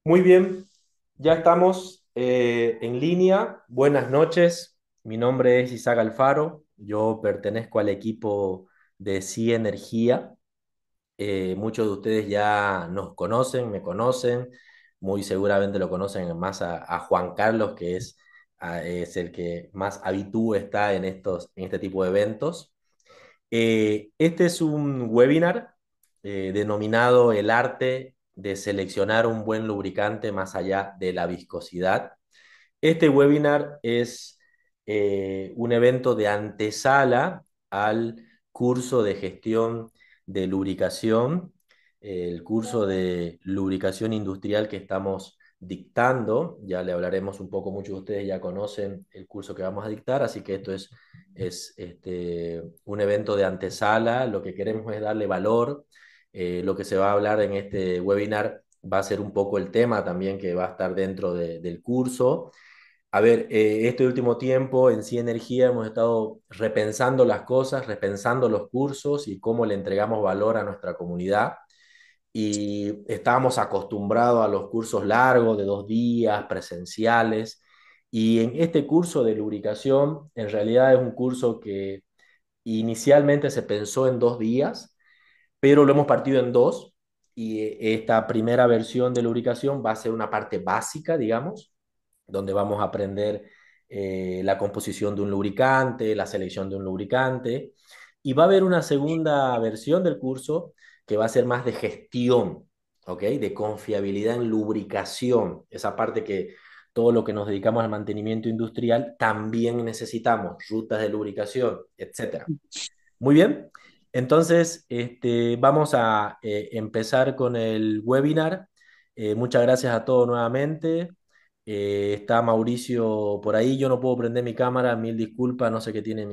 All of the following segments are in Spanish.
Muy bien, ya estamos en línea. Buenas noches, mi nombre es Isaac Alfaro, yo pertenezco al equipo de Sí Energía. Muchos de ustedes ya nos conocen, me conocen, muy seguramente lo conocen más a Juan Carlos, que es el que más habitúo está en este tipo de eventos. Este es un webinar denominado El arte de seleccionar un buen lubricante más allá de la viscosidad. Este webinar es un evento de antesala al curso de gestión de lubricación, el curso de lubricación industrial que estamos dictando. Ya le hablaremos un poco, muchos de ustedes ya conocen el curso que vamos a dictar, así que esto es un evento de antesala. Lo que queremos es darle valor. Lo que se va a hablar en este webinar va a ser un poco el tema también que va a estar dentro del curso. A ver, este último tiempo en Sí Energía hemos estado repensando las cosas, repensando los cursos y cómo le entregamos valor a nuestra comunidad. Y estábamos acostumbrados a los cursos largos de 2 días, presenciales. Y en este curso de lubricación, en realidad es un curso que inicialmente se pensó en 2 días, pero lo hemos partido en dos. Y esta primera versión de lubricación va a ser una parte básica, digamos, donde vamos a aprender la composición de un lubricante, la selección de un lubricante. Y va a haber una segunda versión del curso que va a ser más de gestión, ¿ok? De confiabilidad en lubricación, esa parte que todo lo que nos dedicamos al mantenimiento industrial también necesitamos, rutas de lubricación, etcétera. Muy bien, entonces vamos a empezar con el webinar. Muchas gracias a todos nuevamente. Está Mauricio por ahí, yo no puedo prender mi cámara, mil disculpas, no sé qué tiene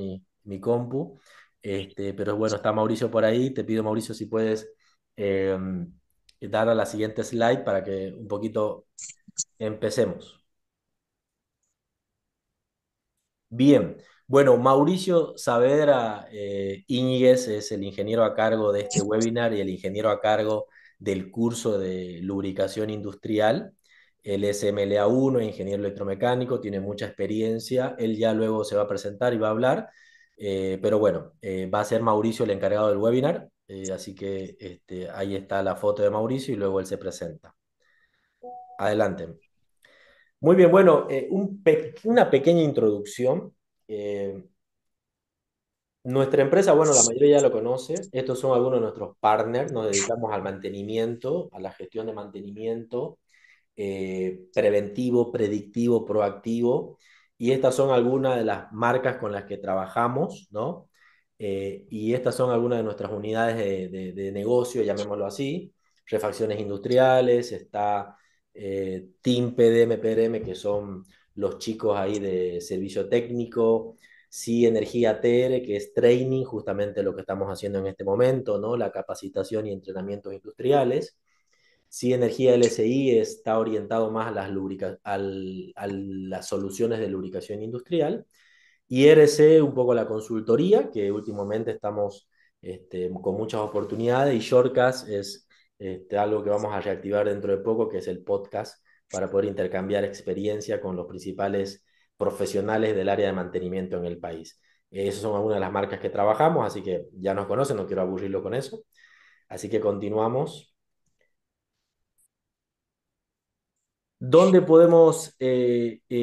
mi compu. Pero bueno, está Mauricio por ahí. Te pido, Mauricio, si puedes eh, dar a la siguiente slide para que un poquito empecemos. Bien, bueno, Mauricio Saavedra Íñiguez es el ingeniero a cargo de este webinar y el ingeniero a cargo del curso de lubricación industrial. Él es MLA1, ingeniero electromecánico, tiene mucha experiencia. Él ya luego se va a presentar y va a hablar, pero bueno, va a ser Mauricio el encargado del webinar, así que ahí está la foto de Mauricio y luego él se presenta. Adelante. Muy bien, bueno, una pequeña introducción. Eh, Nuestra empresa, bueno, la mayoría ya lo conoce. Estos son algunos de nuestros partners. Nos dedicamos al mantenimiento, a la gestión de mantenimiento preventivo, predictivo, proactivo. Y estas son algunas de las marcas con las que trabajamos, ¿no? Y estas son algunas de nuestras unidades de negocio, llamémoslo así. Refacciones industriales, está Team PDM, PRM, que son los chicos ahí de servicio técnico. Sí, Energía TR, que es training, justamente lo que estamos haciendo en este momento, ¿no? La capacitación y entrenamientos industriales. Sí, Energía LSI está orientado más a a las soluciones de lubricación industrial. Y RC, un poco la consultoría, que últimamente estamos con muchas oportunidades. Y Shortcast es algo que vamos a reactivar dentro de poco, que es el podcast, para poder intercambiar experiencia con los principales profesionales del área de mantenimiento en el país. Esas son algunas de las marcas que trabajamos, así que ya nos conocen, no quiero aburrirlo con eso. Así que continuamos. ¿Dónde podemos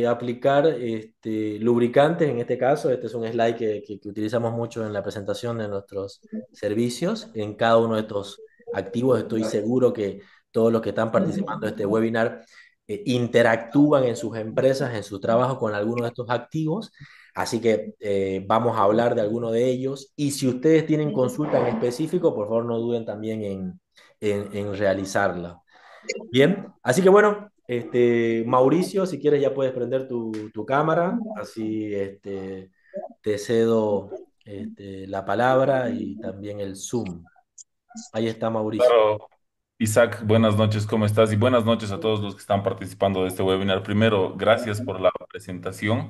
aplicar lubricantes? En este caso, este es un slide que utilizamos mucho en la presentación de nuestros servicios. En cada uno de estos activos estoy seguro que todos los que están participando de este webinar interactúan en sus empresas, en su trabajo con alguno de estos activos. Así que vamos a hablar de alguno de ellos. Y si ustedes tienen consulta en específico, por favor no duden también en realizarla. Bien, así que bueno, Mauricio, si quieres ya puedes prender tu cámara, así te cedo la palabra y también el Zoom. Ahí está Mauricio. Claro, Isaac, buenas noches, ¿cómo estás? Y buenas noches a todos los que están participando de este webinar. Primero, gracias por la presentación.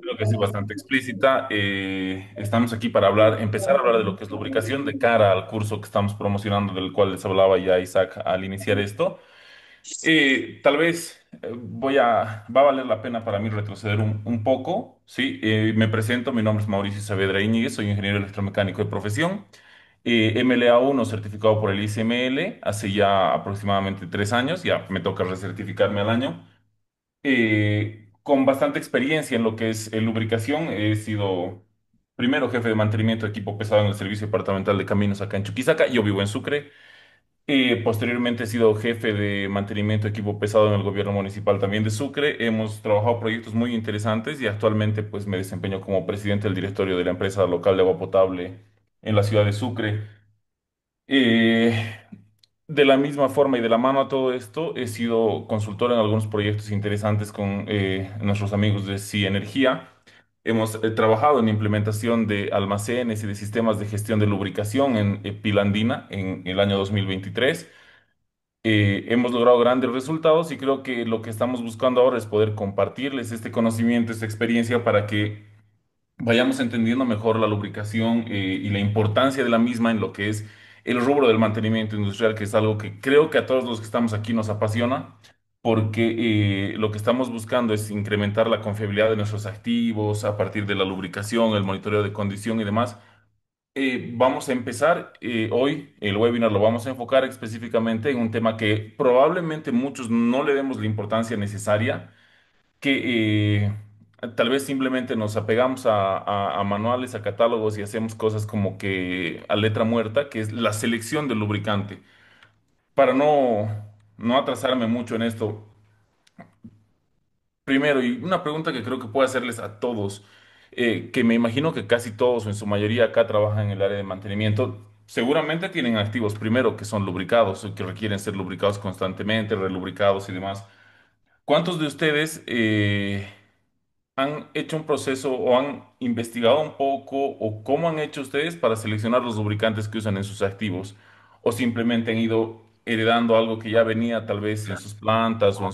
Creo que es bastante explícita. Estamos aquí para empezar a hablar de lo que es lubricación de cara al curso que estamos promocionando, del cual les hablaba ya Isaac al iniciar esto. Tal vez va a valer la pena para mí retroceder un poco, ¿sí? Me presento, mi nombre es Mauricio Saavedra Íñiguez, soy ingeniero electromecánico de profesión, MLA1 certificado por el ICML hace ya aproximadamente 3 años, ya me toca recertificarme al año. Con bastante experiencia en lo que es lubricación, he sido primero jefe de mantenimiento de equipo pesado en el Servicio Departamental de Caminos acá en Chuquisaca, yo vivo en Sucre. Posteriormente he sido jefe de mantenimiento de equipo pesado en el gobierno municipal también de Sucre. Hemos trabajado proyectos muy interesantes y actualmente pues me desempeño como presidente del directorio de la empresa local de agua potable en la ciudad de Sucre. Eh, de la misma forma y de la mano a todo esto, he sido consultor en algunos proyectos interesantes con nuestros amigos de Sí Energía. Hemos trabajado en implementación de almacenes y de sistemas de gestión de lubricación en Pilandina en el año 2023. Hemos logrado grandes resultados y creo que lo que estamos buscando ahora es poder compartirles este conocimiento, esta experiencia para que vayamos entendiendo mejor la lubricación y la importancia de la misma en lo que es el rubro del mantenimiento industrial, que es algo que creo que a todos los que estamos aquí nos apasiona, porque lo que estamos buscando es incrementar la confiabilidad de nuestros activos a partir de la lubricación, el monitoreo de condición y demás. Vamos a empezar hoy, el webinar lo vamos a enfocar específicamente en un tema que probablemente muchos no le demos la importancia necesaria, que tal vez simplemente nos apegamos a manuales, a catálogos y hacemos cosas como que a letra muerta, que es la selección del lubricante. Para no atrasarme mucho en esto, primero, y una pregunta que creo que puedo hacerles a todos, que me imagino que casi todos o en su mayoría acá trabajan en el área de mantenimiento, seguramente tienen activos primero que son lubricados o que requieren ser lubricados constantemente, relubricados y demás. ¿Cuántos de ustedes han hecho un proceso o han investigado un poco o cómo han hecho ustedes para seleccionar los lubricantes que usan en sus activos? ¿O simplemente han ido heredando algo que ya venía tal vez en sus plantas o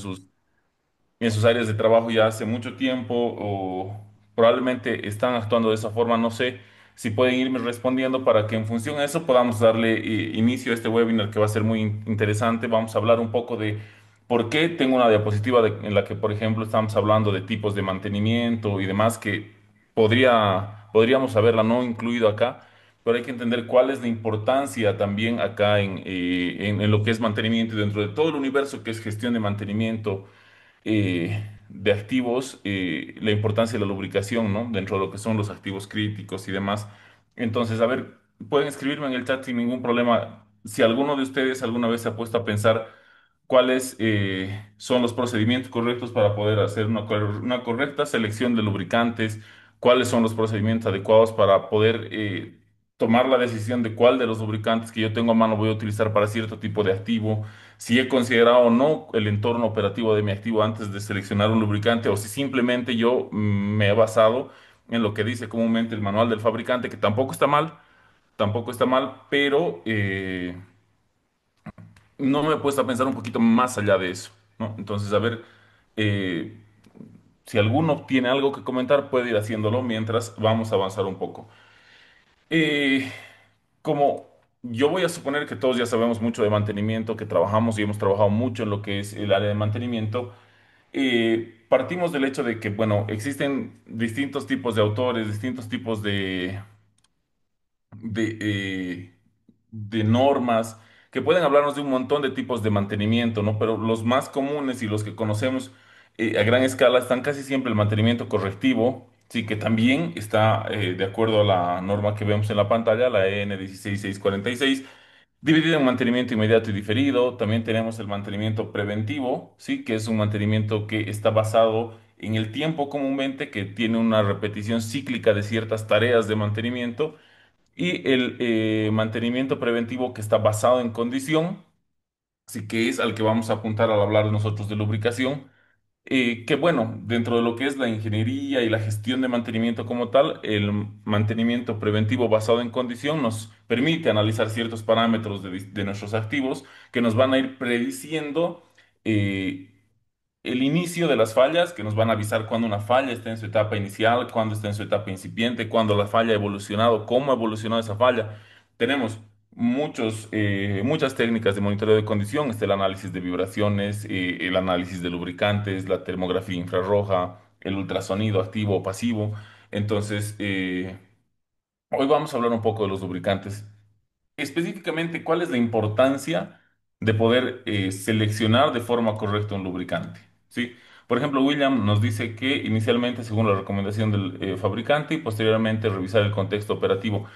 en sus áreas de trabajo ya hace mucho tiempo o probablemente están actuando de esa forma? No sé si pueden irme respondiendo para que en función a eso podamos darle inicio a este webinar que va a ser muy interesante. Vamos a hablar un poco de por qué tengo una diapositiva en la que, por ejemplo, estamos hablando de tipos de mantenimiento y demás que podríamos haberla no incluido acá. Pero hay que entender cuál es la importancia también acá en lo que es mantenimiento y dentro de todo el universo que es gestión de mantenimiento de activos, la importancia de la lubricación, ¿no? Dentro de lo que son los activos críticos y demás. Entonces, a ver, pueden escribirme en el chat sin ningún problema. Si alguno de ustedes alguna vez se ha puesto a pensar cuáles son los procedimientos correctos para poder hacer una correcta selección de lubricantes, cuáles son los procedimientos adecuados para poder tomar la decisión de cuál de los lubricantes que yo tengo a mano voy a utilizar para cierto tipo de activo, si he considerado o no el entorno operativo de mi activo antes de seleccionar un lubricante o si simplemente yo me he basado en lo que dice comúnmente el manual del fabricante, que tampoco está mal, pero no me he puesto a pensar un poquito más allá de eso, ¿no? Entonces, a ver, eh, si alguno tiene algo que comentar, puede ir haciéndolo mientras vamos a avanzar un poco. Eh, Como yo voy a suponer que todos ya sabemos mucho de mantenimiento, que trabajamos y hemos trabajado mucho en lo que es el área de mantenimiento, partimos del hecho de que, bueno, existen distintos tipos de autores, distintos tipos de, eh, de normas que pueden hablarnos de un montón de tipos de mantenimiento, ¿no? Pero los más comunes y los que conocemos a gran escala están casi siempre el mantenimiento correctivo, sí, que también está de acuerdo a la norma que vemos en la pantalla, la EN 16646, dividido en mantenimiento inmediato y diferido. También tenemos el mantenimiento preventivo, sí, que es un mantenimiento que está basado en el tiempo comúnmente, que tiene una repetición cíclica de ciertas tareas de mantenimiento y el mantenimiento preventivo que está basado en condición, así que es al que vamos a apuntar al hablar nosotros de lubricación, que bueno, dentro de lo que es la ingeniería y la gestión de mantenimiento como tal, el mantenimiento preventivo basado en condición nos permite analizar ciertos parámetros de nuestros activos que nos van a ir prediciendo eh, el inicio de las fallas, que nos van a avisar cuando una falla está en su etapa inicial, cuando está en su etapa incipiente, cuando la falla ha evolucionado, cómo ha evolucionado esa falla. Tenemos muchas técnicas de monitoreo de condición. Está el análisis de vibraciones, el análisis de lubricantes, la termografía infrarroja, el ultrasonido activo o pasivo. Entonces, hoy vamos a hablar un poco de los lubricantes. Específicamente, ¿cuál es la importancia de poder seleccionar de forma correcta un lubricante? ¿Sí? Por ejemplo, William nos dice que inicialmente, según la recomendación del fabricante, y posteriormente revisar el contexto operativo.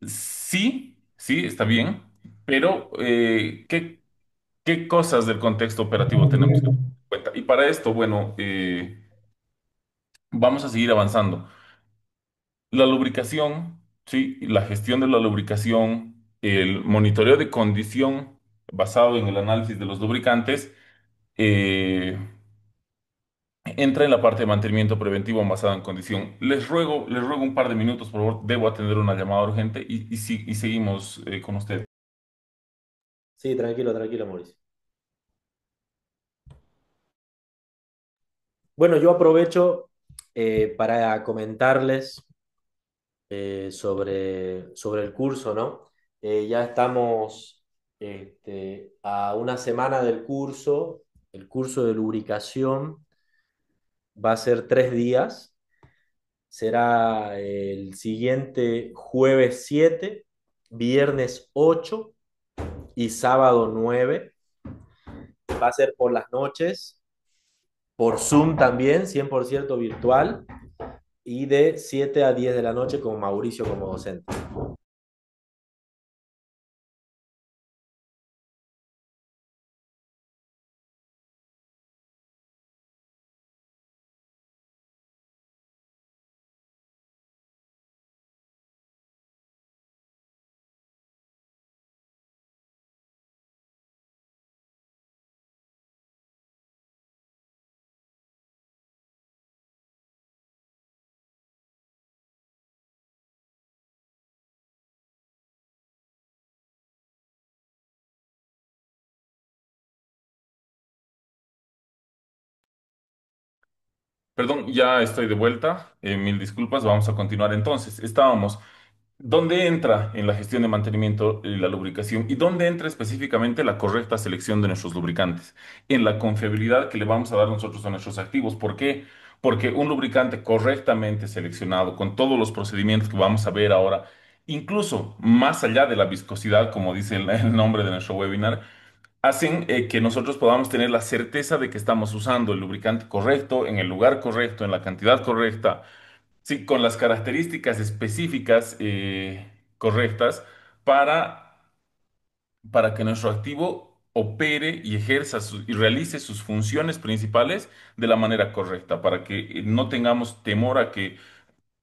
Sí, sí, está bien, pero ¿qué cosas del contexto operativo tenemos que tener en cuenta? Y para esto, bueno, vamos a seguir avanzando. La lubricación, sí, la gestión de la lubricación, el monitoreo de condición basado en el análisis de los lubricantes, eh, entra en la parte de mantenimiento preventivo basado en condición. Les ruego un par de minutos, por favor, debo atender una llamada urgente y seguimos con usted. Sí, tranquilo, tranquilo, Mauricio. Bueno, yo aprovecho para comentarles sobre el curso, ¿no? Ya estamos a una semana del curso. El curso de lubricación va a ser 3 días. Será el siguiente jueves 7, viernes 8 y sábado 9. Va a ser por las noches, por Zoom también, 100% virtual, y de 7 a 10 de la noche con Mauricio como docente. Perdón, ya estoy de vuelta. Mil disculpas. Vamos a continuar entonces. Estábamos. ¿Dónde entra en la gestión de mantenimiento la lubricación y dónde entra específicamente la correcta selección de nuestros lubricantes? En la confiabilidad que le vamos a dar nosotros a nuestros activos. ¿Por qué? Porque un lubricante correctamente seleccionado, con todos los procedimientos que vamos a ver ahora, incluso más allá de la viscosidad, como dice el nombre de nuestro webinar, hacen que nosotros podamos tener la certeza de que estamos usando el lubricante correcto, en el lugar correcto, en la cantidad correcta. Sí, con las características específicas correctas para, para que nuestro activo opere y ejerza y realice sus funciones principales de la manera correcta, para que no tengamos temor a que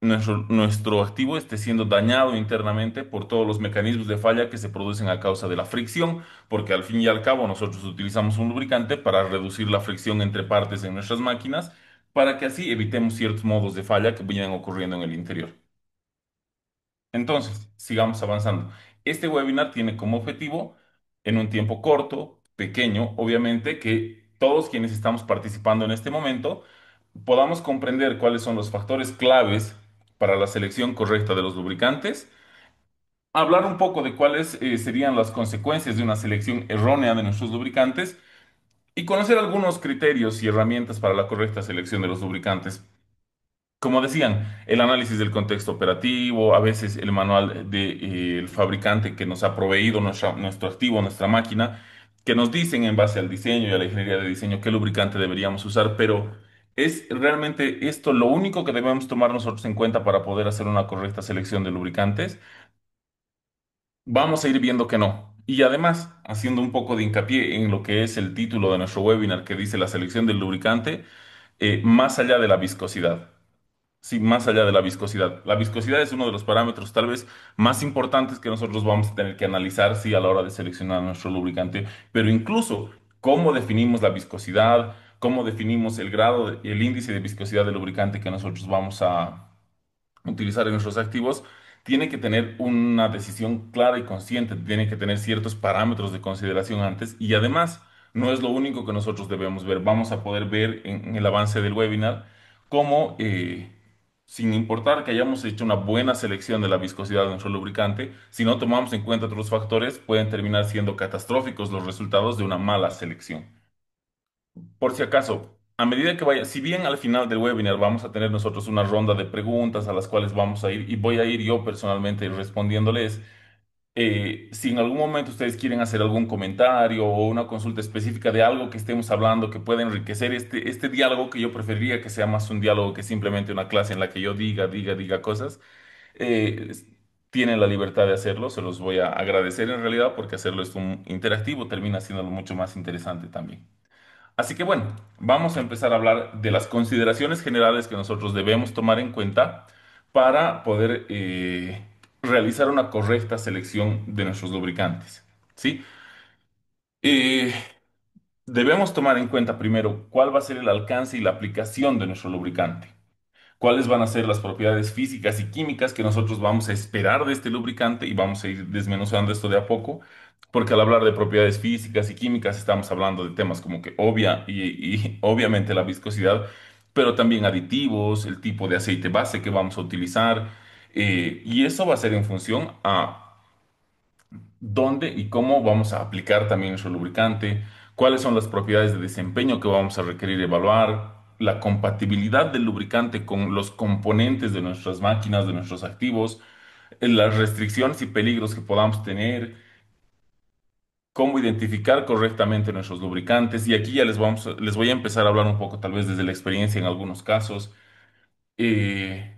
nuestro activo esté siendo dañado internamente por todos los mecanismos de falla que se producen a causa de la fricción, porque al fin y al cabo nosotros utilizamos un lubricante para reducir la fricción entre partes en nuestras máquinas, para que así evitemos ciertos modos de falla que vayan ocurriendo en el interior. Entonces, sigamos avanzando. Este webinar tiene como objetivo, en un tiempo corto, pequeño, obviamente, que todos quienes estamos participando en este momento podamos comprender cuáles son los factores claves para la selección correcta de los lubricantes, hablar un poco de cuáles serían las consecuencias de una selección errónea de nuestros lubricantes y conocer algunos criterios y herramientas para la correcta selección de los lubricantes. Como decían, el análisis del contexto operativo, a veces el manual del fabricante que nos ha proveído nuestro activo, nuestra máquina, que nos dicen en base al diseño y a la ingeniería de diseño qué lubricante deberíamos usar, pero ¿es realmente esto lo único que debemos tomar nosotros en cuenta para poder hacer una correcta selección de lubricantes? Vamos a ir viendo que no. Y además, haciendo un poco de hincapié en lo que es el título de nuestro webinar que dice la selección del lubricante, más allá de la viscosidad. Sí, más allá de la viscosidad. La viscosidad es uno de los parámetros tal vez más importantes que nosotros vamos a tener que analizar, sí, a la hora de seleccionar nuestro lubricante, pero incluso cómo definimos la viscosidad, cómo definimos el grado, el índice de viscosidad del lubricante que nosotros vamos a utilizar en nuestros activos, tiene que tener una decisión clara y consciente, tiene que tener ciertos parámetros de consideración antes y además no es lo único que nosotros debemos ver. Vamos a poder ver en el avance del webinar cómo sin importar que hayamos hecho una buena selección de la viscosidad de nuestro lubricante, si no tomamos en cuenta otros factores, pueden terminar siendo catastróficos los resultados de una mala selección. Por si acaso, a medida que vaya, si bien al final del webinar vamos a tener nosotros una ronda de preguntas a las cuales vamos a ir y voy a ir yo personalmente respondiéndoles, si en algún momento ustedes quieren hacer algún comentario o una consulta específica de algo que estemos hablando que pueda enriquecer este diálogo, que yo preferiría que sea más un diálogo que simplemente una clase en la que yo diga cosas, eh, es- tienen la libertad de hacerlo, se los voy a agradecer en realidad porque hacerlo es un interactivo, termina siendo mucho más interesante también. Así que bueno, vamos a empezar a hablar de las consideraciones generales que nosotros debemos tomar en cuenta para poder realizar una correcta selección de nuestros lubricantes. ¿Sí? Eh, Debemos tomar en cuenta primero cuál va a ser el alcance y la aplicación de nuestro lubricante. Cuáles van a ser las propiedades físicas y químicas que nosotros vamos a esperar de este lubricante y vamos a ir desmenuzando esto de a poco, porque al hablar de propiedades físicas y químicas estamos hablando de temas como que y obviamente la viscosidad, pero también aditivos, el tipo de aceite base que vamos a utilizar, y eso va a ser en función a dónde y cómo vamos a aplicar también nuestro lubricante, cuáles son las propiedades de desempeño que vamos a requerir evaluar, la compatibilidad del lubricante con los componentes de nuestras máquinas, de nuestros activos, las restricciones y peligros que podamos tener, cómo identificar correctamente nuestros lubricantes. Y aquí ya les voy a empezar a hablar un poco, tal vez desde la experiencia en algunos casos. eh,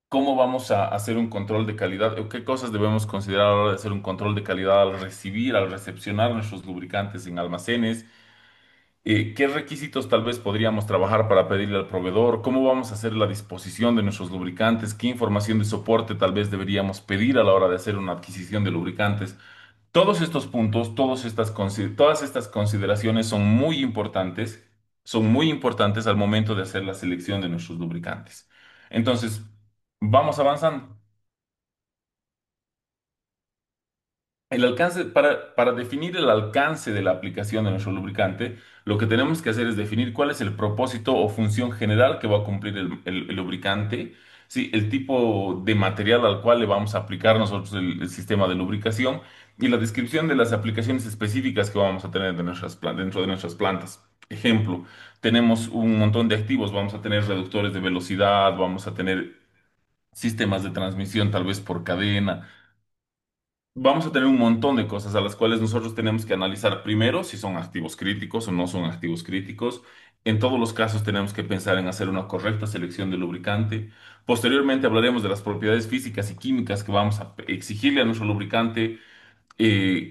¿Cómo vamos a hacer un control de calidad? ¿O qué cosas debemos considerar a la hora de hacer un control de calidad al recibir, al recepcionar nuestros lubricantes en almacenes? ¿Qué requisitos tal vez podríamos trabajar para pedirle al proveedor? ¿Cómo vamos a hacer la disposición de nuestros lubricantes? ¿Qué información de soporte tal vez deberíamos pedir a la hora de hacer una adquisición de lubricantes? Todos estos puntos, todas estas consideraciones son muy importantes al momento de hacer la selección de nuestros lubricantes. Entonces, vamos avanzando. Para definir el alcance de la aplicación de nuestro lubricante, lo que tenemos que hacer es definir cuál es el propósito o función general que va a cumplir el lubricante, ¿sí? El tipo de material al cual le vamos a aplicar nosotros el sistema de lubricación y la descripción de las aplicaciones específicas que vamos a tener dentro de nuestras plantas. Ejemplo, tenemos un montón de activos, vamos a tener reductores de velocidad, vamos a tener sistemas de transmisión tal vez por cadena. Vamos a tener un montón de cosas a las cuales nosotros tenemos que analizar primero si son activos críticos o no son activos críticos. En todos los casos tenemos que pensar en hacer una correcta selección de lubricante. Posteriormente hablaremos de las propiedades físicas y químicas que vamos a exigirle a nuestro lubricante,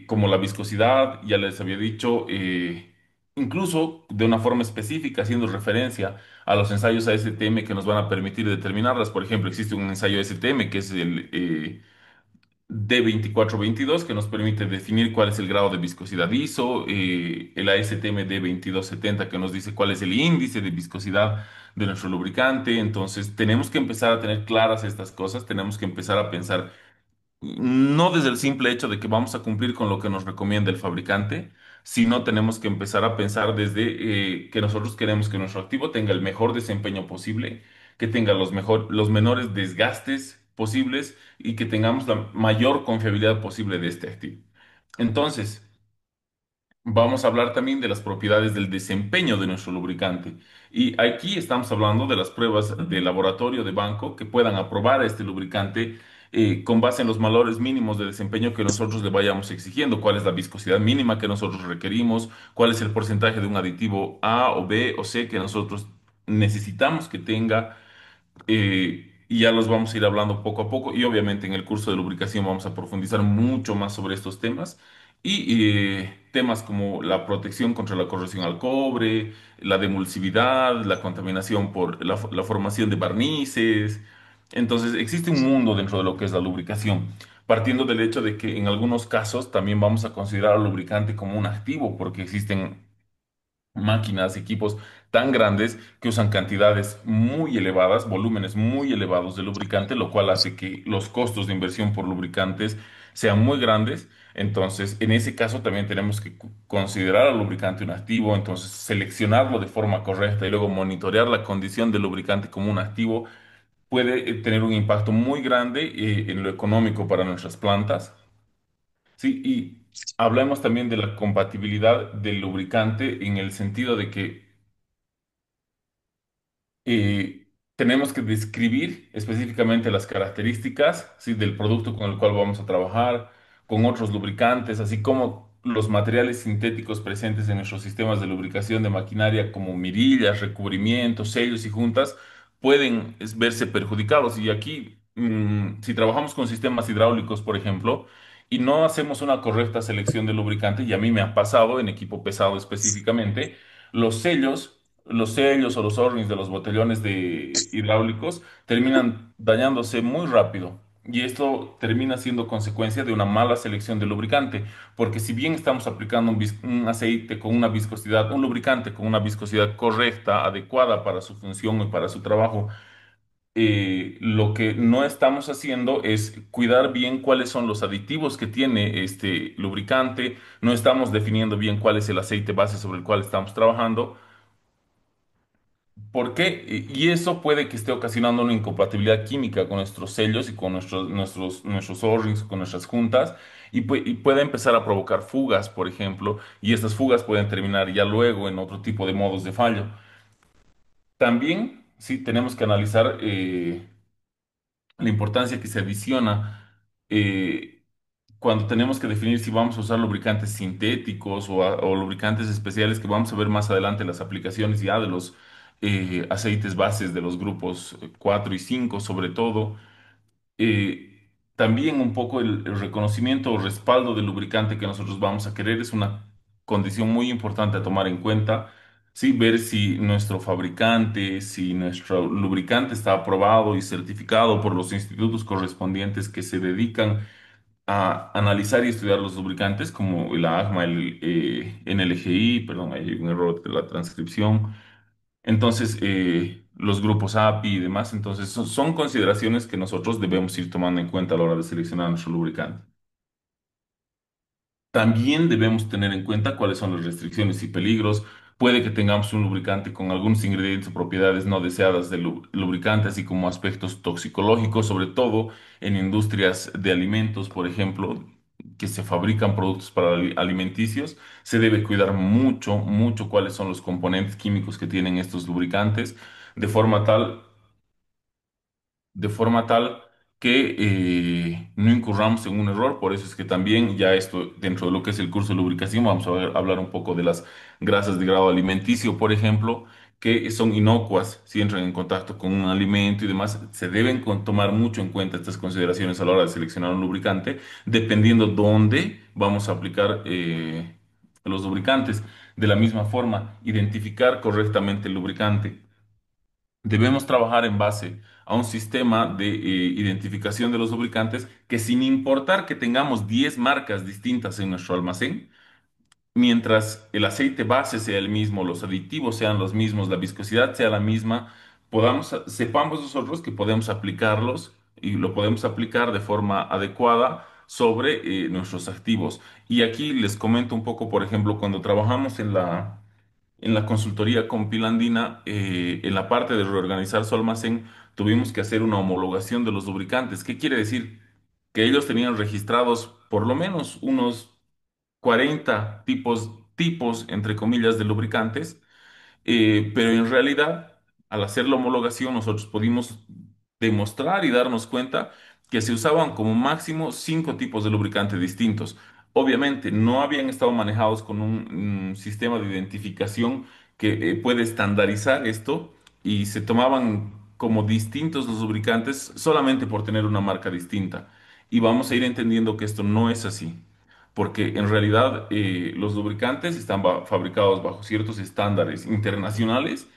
como la viscosidad, ya les había dicho, incluso de una forma específica, haciendo referencia a los ensayos ASTM que nos van a permitir determinarlas. Por ejemplo, existe un ensayo ASTM que es el D2422 que nos permite definir cuál es el grado de viscosidad ISO, el ASTM D2270 que nos dice cuál es el índice de viscosidad de nuestro lubricante. Entonces, tenemos que empezar a tener claras estas cosas, tenemos que empezar a pensar no desde el simple hecho de que vamos a cumplir con lo que nos recomienda el fabricante, sino tenemos que empezar a pensar desde que nosotros queremos que nuestro activo tenga el mejor desempeño posible, que tenga los menores desgastes posibles y que tengamos la mayor confiabilidad posible de este activo. Entonces, vamos a hablar también de las propiedades del desempeño de nuestro lubricante. Y aquí estamos hablando de las pruebas de laboratorio de banco que puedan aprobar este lubricante con base en los valores mínimos de desempeño que nosotros le vayamos exigiendo. ¿Cuál es la viscosidad mínima que nosotros requerimos? ¿Cuál es el porcentaje de un aditivo A o B o C que nosotros necesitamos que tenga? Y ya los vamos a ir hablando poco a poco y obviamente en el curso de lubricación vamos a profundizar mucho más sobre estos temas y temas como la protección contra la corrosión al cobre, la demulsividad, la contaminación por la formación de barnices. Entonces existe un mundo dentro de lo que es la lubricación, partiendo del hecho de que en algunos casos también vamos a considerar al lubricante como un activo porque existen máquinas, equipos tan grandes que usan cantidades muy elevadas, volúmenes muy elevados de lubricante, lo cual hace que los costos de inversión por lubricantes sean muy grandes. Entonces, en ese caso también tenemos que considerar al lubricante un activo, entonces seleccionarlo de forma correcta y luego monitorear la condición del lubricante como un activo puede tener un impacto muy grande en lo económico para nuestras plantas. Sí, y hablamos también de la compatibilidad del lubricante en el sentido de que eh, tenemos que describir específicamente las características, ¿sí? del producto con el cual vamos a trabajar, con otros lubricantes, así como los materiales sintéticos presentes en nuestros sistemas de lubricación de maquinaria, como mirillas, recubrimientos, sellos y juntas, pueden verse perjudicados. Y aquí, si trabajamos con sistemas hidráulicos, por ejemplo, y no hacemos una correcta selección de lubricante, y a mí me ha pasado en equipo pesado específicamente, los sellos los sellos o los O-rings de los botellones de hidráulicos terminan dañándose muy rápido. Y esto termina siendo consecuencia de una mala selección de lubricante, porque si bien estamos aplicando un aceite con una viscosidad, un lubricante con una viscosidad correcta, adecuada para su función y para su trabajo, lo que no estamos haciendo es cuidar bien cuáles son los aditivos que tiene este lubricante, no estamos definiendo bien cuál es el aceite base sobre el cual estamos trabajando. ¿Por qué? Y eso puede que esté ocasionando una incompatibilidad química con nuestros sellos y con nuestros O-rings, con nuestras juntas, y puede empezar a provocar fugas, por ejemplo, y estas fugas pueden terminar ya luego en otro tipo de modos de fallo. También, sí, tenemos que analizar la importancia que se adiciona eh, cuando tenemos que definir si vamos a usar lubricantes sintéticos o lubricantes especiales que vamos a ver más adelante las aplicaciones ya de los aceites bases de los grupos 4 y 5 sobre todo. También un poco el reconocimiento o respaldo del lubricante que nosotros vamos a querer es una condición muy importante a tomar en cuenta. Sí, ver si nuestro fabricante, si nuestro lubricante está aprobado y certificado por los institutos correspondientes que se dedican a analizar y estudiar los lubricantes, como la AGMA, el NLGI, perdón, hay un error de la transcripción. Entonces, los grupos API y demás, entonces son consideraciones que nosotros debemos ir tomando en cuenta a la hora de seleccionar nuestro lubricante. También debemos tener en cuenta cuáles son las restricciones y peligros. Puede que tengamos un lubricante con algunos ingredientes o propiedades no deseadas del lubricante, así como aspectos toxicológicos, sobre todo en industrias de alimentos, por ejemplo, que se fabrican productos para alimenticios. Se debe cuidar mucho, mucho cuáles son los componentes químicos que tienen estos lubricantes, de forma tal de forma tal que no incurramos en un error. Por eso es que también ya esto, dentro de lo que es el curso de lubricación, vamos a hablar un poco de las grasas de grado alimenticio, por ejemplo, que son inocuas si entran en contacto con un alimento y demás. Se deben tomar mucho en cuenta estas consideraciones a la hora de seleccionar un lubricante, dependiendo dónde vamos a aplicar los lubricantes. De la misma forma, identificar correctamente el lubricante. Debemos trabajar en base a un sistema de identificación de los lubricantes que, sin importar que tengamos 10 marcas distintas en nuestro almacén, mientras el aceite base sea el mismo, los aditivos sean los mismos, la viscosidad sea la misma, sepamos nosotros que podemos aplicarlos y lo podemos aplicar de forma adecuada sobre nuestros activos. Y aquí les comento un poco, por ejemplo, cuando trabajamos en la consultoría con Pilandina, en la parte de reorganizar su almacén, tuvimos que hacer una homologación de los lubricantes. ¿Qué quiere decir? Que ellos tenían registrados por lo menos unos 40 tipos, entre comillas, de lubricantes, pero en realidad, al hacer la homologación, nosotros pudimos demostrar y darnos cuenta que se usaban como máximo 5 tipos de lubricante distintos. Obviamente, no habían estado manejados con un sistema de identificación que puede estandarizar esto y se tomaban como distintos los lubricantes solamente por tener una marca distinta. Y vamos a ir entendiendo que esto no es así porque en realidad los lubricantes están fabricados bajo ciertos estándares internacionales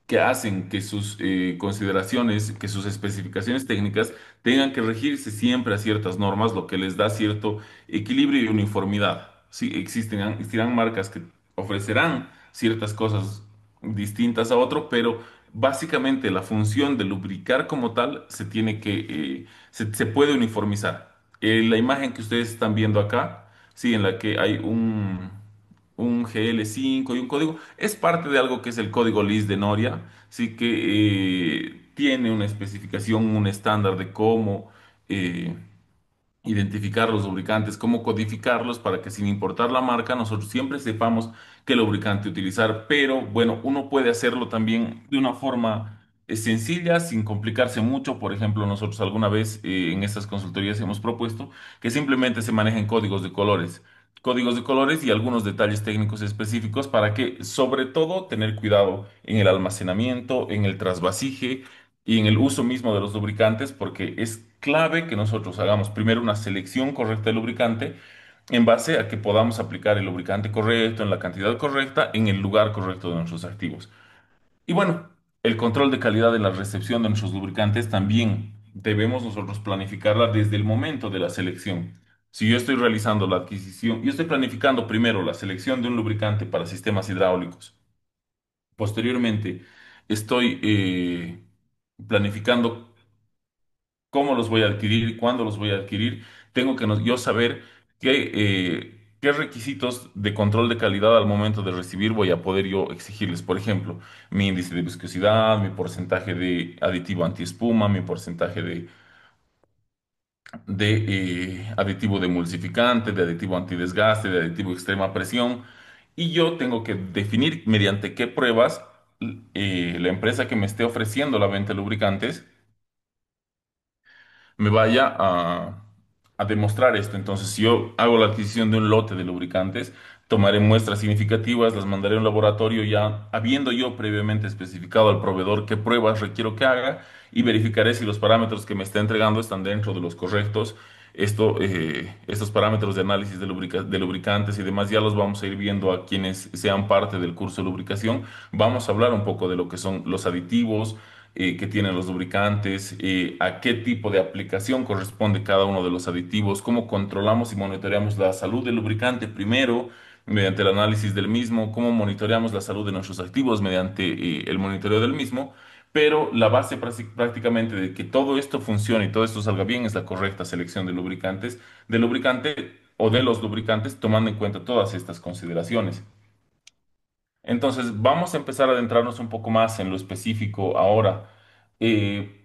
que hacen que sus consideraciones, que sus especificaciones técnicas tengan que regirse siempre a ciertas normas, lo que les da cierto equilibrio y uniformidad. Sí, existirán marcas que ofrecerán ciertas cosas distintas a otro, pero básicamente la función de lubricar como tal se tiene se puede uniformizar. La imagen que ustedes están viendo acá, sí, en la que hay un GL5 y un código, es parte de algo que es el código LIS de Noria, sí que tiene una especificación, un estándar de cómo eh, identificar los lubricantes, cómo codificarlos para que sin importar la marca, nosotros siempre sepamos qué lubricante utilizar. Pero bueno, uno puede hacerlo también de una forma sencilla, sin complicarse mucho. Por ejemplo, nosotros alguna vez en estas consultorías hemos propuesto que simplemente se manejen códigos de colores y algunos detalles técnicos específicos para que, sobre todo, tener cuidado en el almacenamiento, en el trasvasije y en el uso mismo de los lubricantes, porque es clave que nosotros hagamos primero una selección correcta de lubricante en base a que podamos aplicar el lubricante correcto, en la cantidad correcta, en el lugar correcto de nuestros activos. Y bueno, el control de calidad de la recepción de nuestros lubricantes también debemos nosotros planificarla desde el momento de la selección. Si yo estoy realizando la adquisición, yo estoy planificando primero la selección de un lubricante para sistemas hidráulicos. Posteriormente, estoy planificando cómo los voy a adquirir, cuándo los voy a adquirir. Tengo que yo saber qué requisitos de control de calidad al momento de recibir voy a poder yo exigirles. Por ejemplo, mi índice de viscosidad, mi porcentaje de aditivo antiespuma, mi porcentaje de aditivo de emulsificante, de aditivo antidesgaste, de aditivo extrema presión. Y yo tengo que definir mediante qué pruebas la empresa que me esté ofreciendo la venta de lubricantes me vaya a demostrar esto. Entonces, si yo hago la adquisición de un lote de lubricantes, tomaré muestras significativas, las mandaré a un laboratorio ya habiendo yo previamente especificado al proveedor qué pruebas requiero que haga y verificaré si los parámetros que me está entregando están dentro de los correctos. Estos parámetros de análisis de lubricantes y demás ya los vamos a ir viendo a quienes sean parte del curso de lubricación. Vamos a hablar un poco de lo que son los aditivos, que tienen los lubricantes, a qué tipo de aplicación corresponde cada uno de los aditivos, cómo controlamos y monitoreamos la salud del lubricante primero mediante el análisis del mismo, cómo monitoreamos la salud de nuestros activos mediante el monitoreo del mismo. Pero la base prácticamente de que todo esto funcione y todo esto salga bien es la correcta selección de lubricantes, del lubricante o de los lubricantes, tomando en cuenta todas estas consideraciones. Entonces, vamos a empezar a adentrarnos un poco más en lo específico ahora. Eh,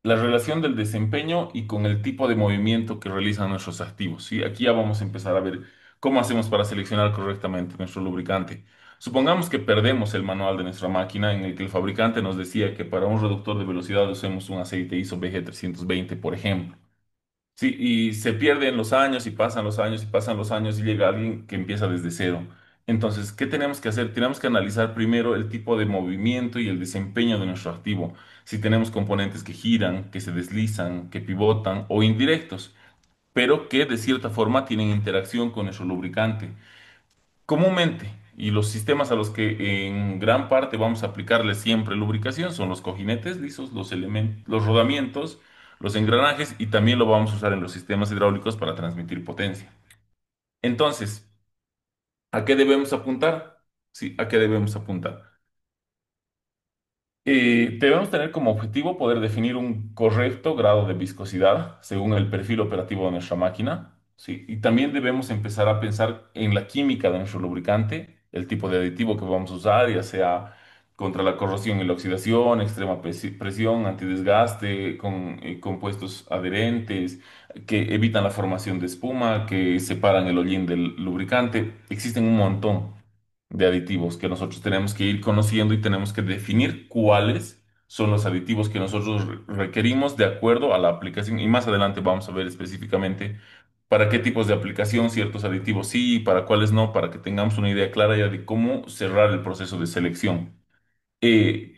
la relación del desempeño y con el tipo de movimiento que realizan nuestros activos, ¿sí? Aquí ya vamos a empezar a ver cómo hacemos para seleccionar correctamente nuestro lubricante. Supongamos que perdemos el manual de nuestra máquina en el que el fabricante nos decía que para un reductor de velocidad usemos un aceite ISO BG 320, por ejemplo. Sí, y se pierden los años y pasan los años y pasan los años y llega alguien que empieza desde cero. Entonces, ¿qué tenemos que hacer? Tenemos que analizar primero el tipo de movimiento y el desempeño de nuestro activo. Si tenemos componentes que giran, que se deslizan, que pivotan o indirectos, pero que de cierta forma tienen interacción con nuestro lubricante. Comúnmente, y los sistemas a los que en gran parte vamos a aplicarle siempre lubricación son los cojinetes lisos, los elementos, los rodamientos, los engranajes y también lo vamos a usar en los sistemas hidráulicos para transmitir potencia. Entonces, ¿a qué debemos apuntar? Sí, ¿a qué debemos apuntar? Debemos tener como objetivo poder definir un correcto grado de viscosidad según el perfil operativo de nuestra máquina, ¿sí? Y también debemos empezar a pensar en la química de nuestro lubricante, el tipo de aditivo que vamos a usar, ya sea contra la corrosión y la oxidación, extrema presión, antidesgaste, con compuestos adherentes que evitan la formación de espuma, que separan el hollín del lubricante. Existen un montón de aditivos que nosotros tenemos que ir conociendo y tenemos que definir cuáles son los aditivos que nosotros requerimos de acuerdo a la aplicación. Y más adelante vamos a ver específicamente para qué tipos de aplicación ciertos aditivos sí y para cuáles no, para que tengamos una idea clara ya de cómo cerrar el proceso de selección.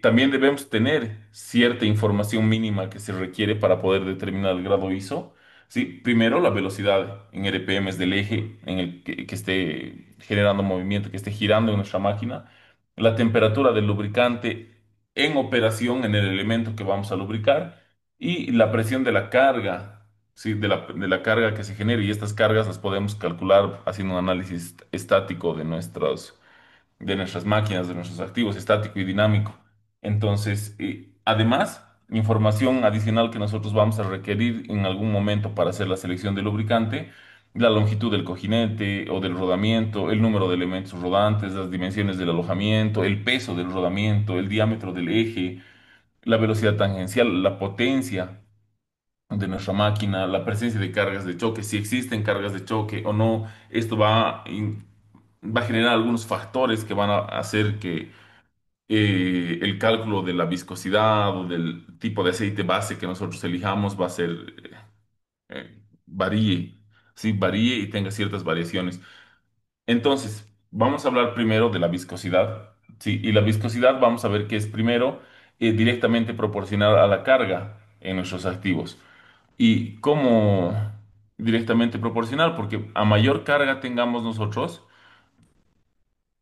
También debemos tener cierta información mínima que se requiere para poder determinar el grado ISO. Sí, primero la velocidad en RPMs del eje en el que esté generando movimiento, que esté girando en nuestra máquina, la temperatura del lubricante en operación en el elemento que vamos a lubricar y la presión de la carga, sí, de la carga que se genere. Y estas cargas las podemos calcular haciendo un análisis estático de nuestras máquinas, de nuestros activos, estático y dinámico. Entonces, además, información adicional que nosotros vamos a requerir en algún momento para hacer la selección del lubricante, la longitud del cojinete o del rodamiento, el número de elementos rodantes, las dimensiones del alojamiento, el peso del rodamiento, el diámetro del eje, la velocidad tangencial, la potencia de nuestra máquina, la presencia de cargas de choque, si existen cargas de choque o no. Esto va a generar algunos factores que van a hacer que el cálculo de la viscosidad o del tipo de aceite base que nosotros elijamos va a ser, varíe, ¿sí? Varíe y tenga ciertas variaciones. Entonces, vamos a hablar primero de la viscosidad, ¿sí? Y la viscosidad vamos a ver que es primero directamente proporcional a la carga en nuestros activos. ¿Y cómo directamente proporcional? Porque a mayor carga tengamos nosotros,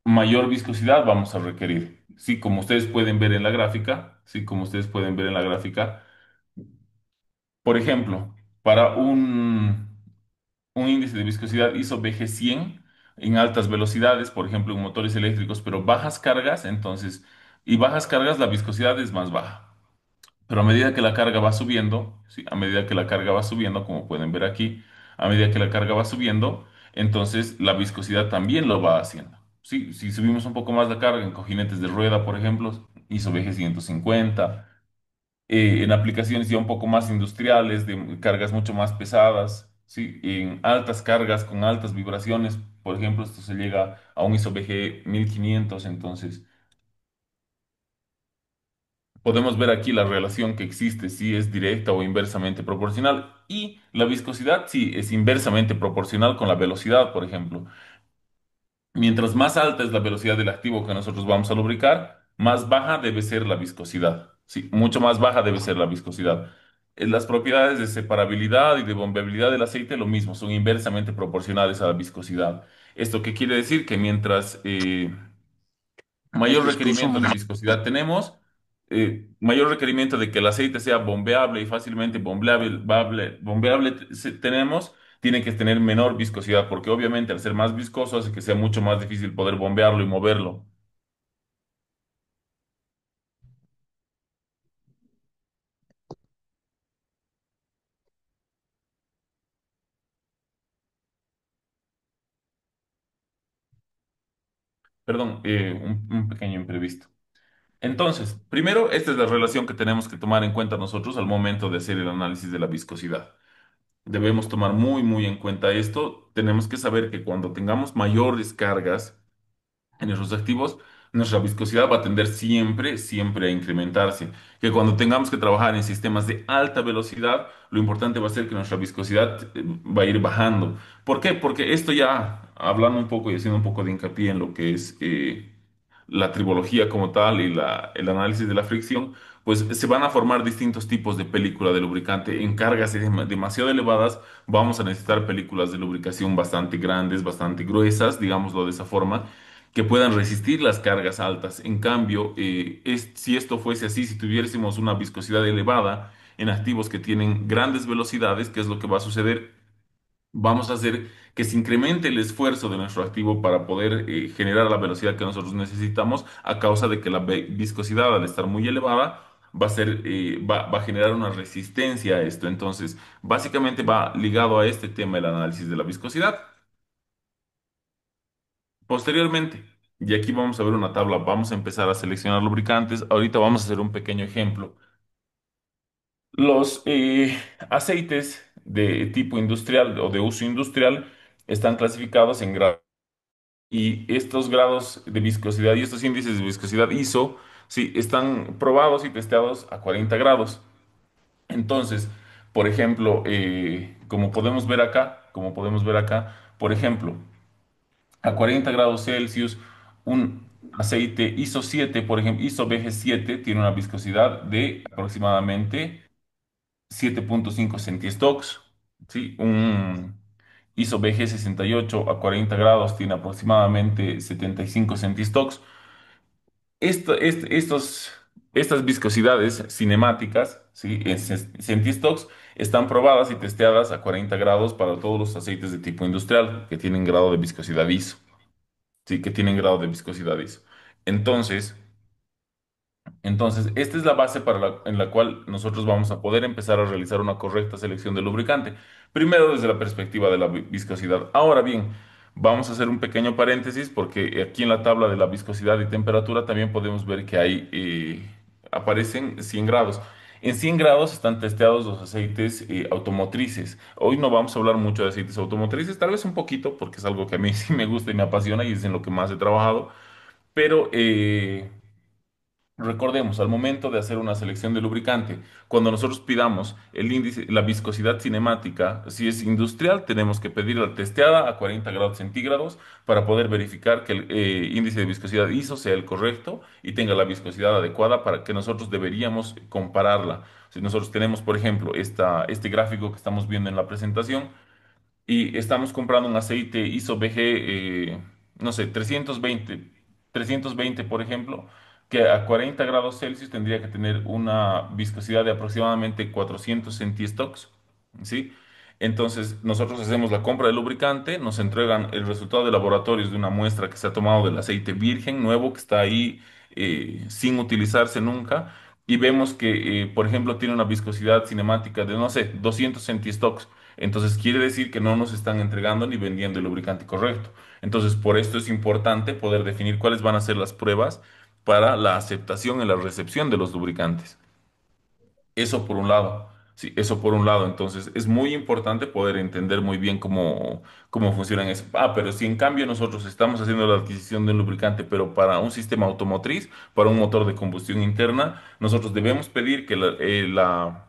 mayor viscosidad vamos a requerir. Sí, como ustedes pueden ver en la gráfica, sí, como ustedes pueden ver en la gráfica, por ejemplo, para un índice de viscosidad ISO BG100 en altas velocidades, por ejemplo, en motores eléctricos, pero bajas cargas, entonces, y bajas cargas, la viscosidad es más baja. Pero a medida que la carga va subiendo, ¿sí? A medida que la carga va subiendo, como pueden ver aquí, a medida que la carga va subiendo, entonces la viscosidad también lo va haciendo. ¿Sí? Si subimos un poco más la carga en cojinetes de rueda, por ejemplo, ISO VG 150, en aplicaciones ya un poco más industriales, de cargas mucho más pesadas, ¿sí? En altas cargas con altas vibraciones, por ejemplo, esto se llega a un ISO VG 1500, entonces podemos ver aquí la relación que existe, si es directa o inversamente proporcional. Y la viscosidad, sí, es inversamente proporcional con la velocidad, por ejemplo. Mientras más alta es la velocidad del activo que nosotros vamos a lubricar, más baja debe ser la viscosidad. Sí, mucho más baja debe ser la viscosidad. Las propiedades de separabilidad y de bombeabilidad del aceite, lo mismo, son inversamente proporcionales a la viscosidad. ¿Esto qué quiere decir? Que mientras mayor requerimiento de viscosidad tenemos, mayor requerimiento de que el aceite sea bombeable y fácilmente bombeable tenemos, tiene que tener menor viscosidad, porque obviamente al ser más viscoso hace que sea mucho más difícil poder bombearlo y moverlo. Perdón, un pequeño imprevisto. Entonces, primero, esta es la relación que tenemos que tomar en cuenta nosotros al momento de hacer el análisis de la viscosidad. Debemos tomar muy en cuenta esto. Tenemos que saber que cuando tengamos mayores cargas, en nuestros activos, nuestra viscosidad va a tender siempre a incrementarse. Que cuando tengamos que trabajar en sistemas de alta velocidad, lo importante va a ser que nuestra viscosidad va a ir bajando. ¿Por qué? Porque esto ya, hablando un poco y haciendo un poco de hincapié en lo que es la tribología como tal y el análisis de la fricción, pues se van a formar distintos tipos de película de lubricante. En cargas demasiado elevadas, vamos a necesitar películas de lubricación bastante grandes, bastante gruesas, digámoslo de esa forma, que puedan resistir las cargas altas. En cambio, si esto fuese así, si tuviésemos una viscosidad elevada en activos que tienen grandes velocidades, ¿qué es lo que va a suceder? Vamos a hacer que se incremente el esfuerzo de nuestro activo para poder generar la velocidad que nosotros necesitamos a causa de que la viscosidad al estar muy elevada va a generar una resistencia a esto. Entonces, básicamente va ligado a este tema el análisis de la viscosidad. Posteriormente, y aquí vamos a ver una tabla, vamos a empezar a seleccionar lubricantes. Ahorita vamos a hacer un pequeño ejemplo. Los aceites de tipo industrial o de uso industrial están clasificados en grados y estos grados de viscosidad y estos índices de viscosidad ISO, sí, están probados y testeados a 40 grados. Entonces, por ejemplo, como podemos ver acá, por ejemplo, a 40 grados Celsius, un aceite ISO 7, por ejemplo, ISO BG7 tiene una viscosidad de aproximadamente 7,5 centistocks, ¿sí? Un ISO BG68 a 40 grados tiene aproximadamente 75 centistocks. Estas viscosidades cinemáticas, ¿sí? En centistocks, están probadas y testeadas a 40 grados para todos los aceites de tipo industrial que tienen grado de viscosidad ISO. Sí, que tienen grado de viscosidad ISO. Entonces, Entonces, esta es la base en la cual nosotros vamos a poder empezar a realizar una correcta selección de lubricante. Primero, desde la perspectiva de la viscosidad. Ahora bien, vamos a hacer un pequeño paréntesis porque aquí en la tabla de la viscosidad y temperatura también podemos ver que aparecen 100 grados. En 100 grados están testeados los aceites automotrices. Hoy no vamos a hablar mucho de aceites automotrices, tal vez un poquito, porque es algo que a mí sí me gusta y me apasiona y es en lo que más he trabajado. Pero recordemos, al momento de hacer una selección de lubricante, cuando nosotros pidamos el índice, la viscosidad cinemática, si es industrial, tenemos que pedir la testeada a 40 grados centígrados para poder verificar que el índice de viscosidad ISO sea el correcto y tenga la viscosidad adecuada para que nosotros deberíamos compararla. Si nosotros tenemos, por ejemplo, este gráfico que estamos viendo en la presentación, y estamos comprando un aceite ISO-BG, no sé, 320 por ejemplo, que a 40 grados Celsius tendría que tener una viscosidad de aproximadamente 400 centistocks, ¿sí? Entonces, nosotros hacemos la compra del lubricante, nos entregan el resultado de laboratorios de una muestra que se ha tomado del aceite virgen nuevo que está ahí sin utilizarse nunca, y vemos que, por ejemplo, tiene una viscosidad cinemática de, no sé, 200 centistocks. Entonces quiere decir que no nos están entregando ni vendiendo el lubricante correcto. Entonces por esto es importante poder definir cuáles van a ser las pruebas para la aceptación y la recepción de los lubricantes. Eso por un lado. Sí, eso por un lado. Entonces es muy importante poder entender muy bien cómo funciona eso. Ah, pero si en cambio nosotros estamos haciendo la adquisición de un lubricante, pero para un sistema automotriz, para un motor de combustión interna, nosotros debemos pedir que la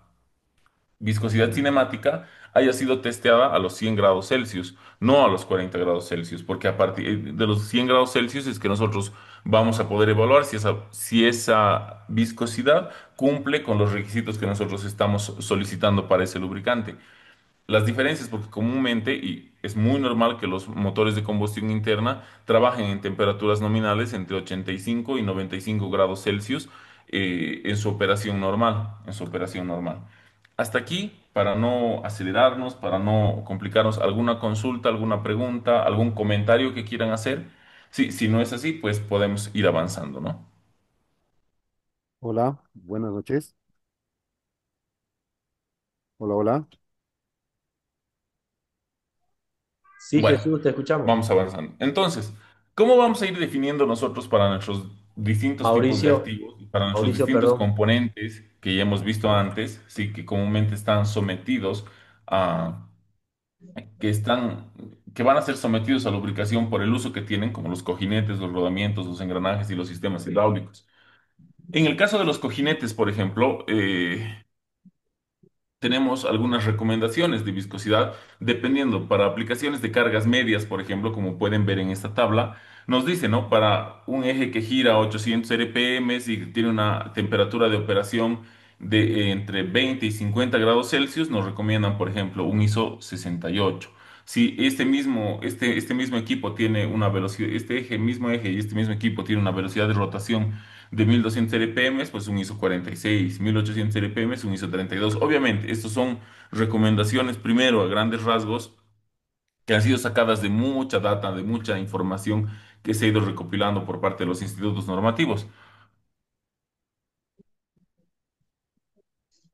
viscosidad cinemática haya sido testeada a los 100 grados Celsius, no a los 40 grados Celsius, porque a partir de los 100 grados Celsius es que nosotros vamos a poder evaluar si esa viscosidad cumple con los requisitos que nosotros estamos solicitando para ese lubricante. Las diferencias, porque comúnmente, y es muy normal que los motores de combustión interna trabajen en temperaturas nominales entre 85 y 95 grados Celsius en su operación normal, Hasta aquí, para no acelerarnos, para no complicarnos, alguna consulta, alguna pregunta, algún comentario que quieran hacer. Sí, si no es así, pues podemos ir avanzando, ¿no? Hola, buenas noches. Hola, hola. Sí, Bueno, Jesús, te escuchamos. vamos avanzando. Entonces, ¿cómo vamos a ir definiendo nosotros para nuestros distintos tipos de Mauricio, activos y para nuestros Mauricio, distintos perdón. componentes que ya hemos visto antes, sí, que comúnmente están sometidos a, que están, que van a ser sometidos a lubricación por el uso que tienen, como los cojinetes, los rodamientos, los engranajes y los sistemas hidráulicos? En el caso de los cojinetes, por ejemplo, tenemos algunas recomendaciones de viscosidad dependiendo para aplicaciones de cargas medias, por ejemplo, como pueden ver en esta tabla, nos dice, ¿no? Para un eje que gira a 800 RPM y que tiene una temperatura de operación de entre 20 y 50 grados Celsius, nos recomiendan, por ejemplo, un ISO 68. Si este mismo equipo tiene una velocidad, mismo eje y este mismo equipo tiene una velocidad de rotación de 1200 RPM, pues un ISO 46, 1800 RPM, un ISO 32. Obviamente, estos son recomendaciones primero a grandes rasgos que han sido sacadas de mucha data, de mucha información que se ha ido recopilando por parte de los institutos normativos.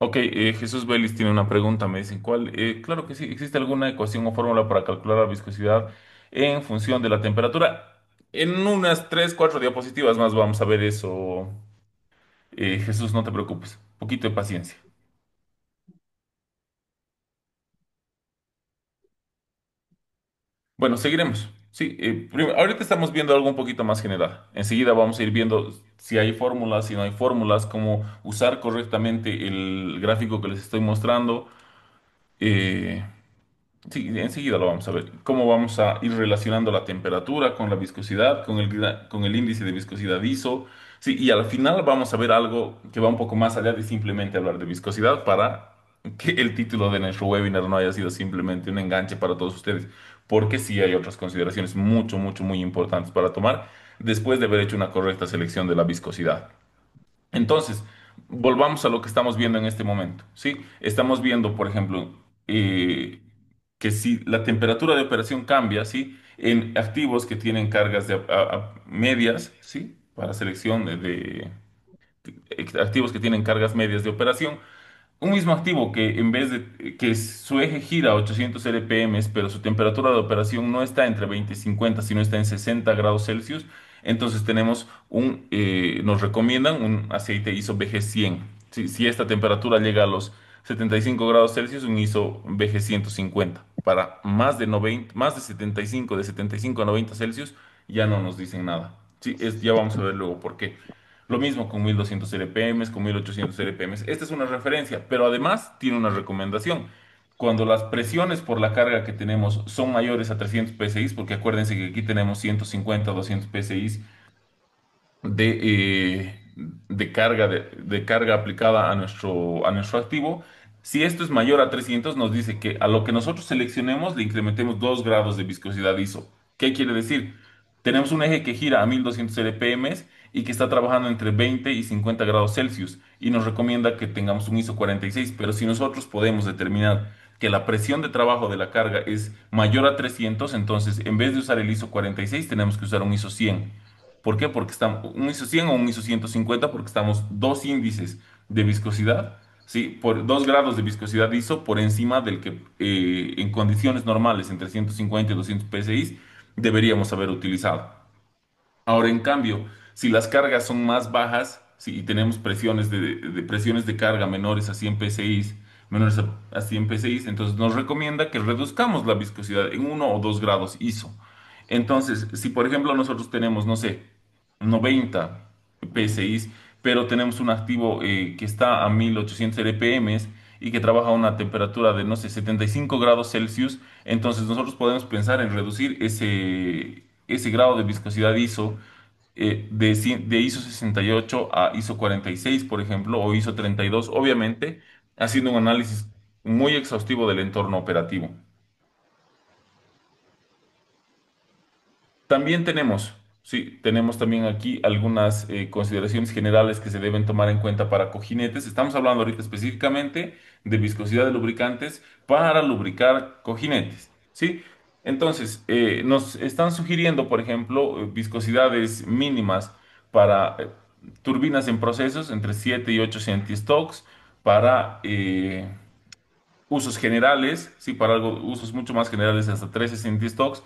Ok, Jesús Vélez tiene una pregunta, me dicen, ¿cuál? Claro que sí, ¿existe alguna ecuación o fórmula para calcular la viscosidad en función de la temperatura? En unas 3, 4 diapositivas más vamos a ver eso. Jesús, no te preocupes, poquito de paciencia. Bueno, seguiremos. Sí, ahorita estamos viendo algo un poquito más general. Enseguida vamos a ir viendo si hay fórmulas, si no hay fórmulas, cómo usar correctamente el gráfico que les estoy mostrando. Eh, Sí, enseguida lo vamos a ver. Cómo vamos a ir relacionando la temperatura con la viscosidad, con el índice de viscosidad ISO. Sí, y al final vamos a ver algo que va un poco más allá de simplemente hablar de viscosidad para que el título de nuestro webinar no haya sido simplemente un enganche para todos ustedes, porque sí hay otras consideraciones mucho, mucho, muy importantes para tomar después de haber hecho una correcta selección de la viscosidad. Entonces, volvamos a lo que estamos viendo en este momento, ¿sí? Estamos viendo, por ejemplo, eh, que si la temperatura de operación cambia, ¿sí? En activos que tienen cargas medias, ¿sí? Para selección activos que tienen cargas medias de operación. Un mismo activo que en vez de que su eje gira a 800 RPM, pero su temperatura de operación no está entre 20 y 50, sino está en 60 grados Celsius, entonces tenemos nos recomiendan un aceite ISO BG 100. Si esta temperatura llega a los 75 grados Celsius, un ISO BG 150. Para más de 90, más de 75 a 90 Celsius, ya no nos dicen nada. Sí, ya vamos a ver luego por qué. Lo mismo con 1200 RPM, con 1800 RPM. Esta es una referencia, pero además tiene una recomendación. Cuando las presiones por la carga que tenemos son mayores a 300 PSI, porque acuérdense que aquí tenemos 150, 200 PSI de, de carga aplicada a nuestro activo. Si esto es mayor a 300, nos dice que a lo que nosotros seleccionemos le incrementemos 2 grados de viscosidad ISO. ¿Qué quiere decir? Tenemos un eje que gira a 1200 RPM y que está trabajando entre 20 y 50 grados Celsius y nos recomienda que tengamos un ISO 46, pero si nosotros podemos determinar que la presión de trabajo de la carga es mayor a 300, entonces en vez de usar el ISO 46 tenemos que usar un ISO 100. ¿Por qué? Porque estamos un ISO 100 o un ISO 150 porque estamos dos índices de viscosidad, ¿sí? Por 2 grados de viscosidad ISO por encima del que en condiciones normales entre 150 y 200 PSI deberíamos haber utilizado. Ahora, en cambio, si las cargas son más bajas, si tenemos presiones de presiones de carga menores a 100 PSI, a 100 PSI, entonces nos recomienda que reduzcamos la viscosidad en 1 o 2 grados ISO. Entonces, si por ejemplo nosotros tenemos, no sé, 90 PSI, pero tenemos un activo que está a 1800 RPM y que trabaja a una temperatura de, no sé, 75 grados Celsius, entonces nosotros podemos pensar en reducir ese grado de viscosidad ISO de ISO 68 a ISO 46, por ejemplo, o ISO 32, obviamente, haciendo un análisis muy exhaustivo del entorno operativo. También tenemos, sí, tenemos también aquí algunas consideraciones generales que se deben tomar en cuenta para cojinetes. Estamos hablando ahorita específicamente de viscosidad de lubricantes para lubricar cojinetes, ¿sí? Entonces, nos están sugiriendo, por ejemplo, viscosidades mínimas para turbinas en procesos entre 7 y 8 centistocks para usos generales, sí, para usos mucho más generales hasta 13 centistocks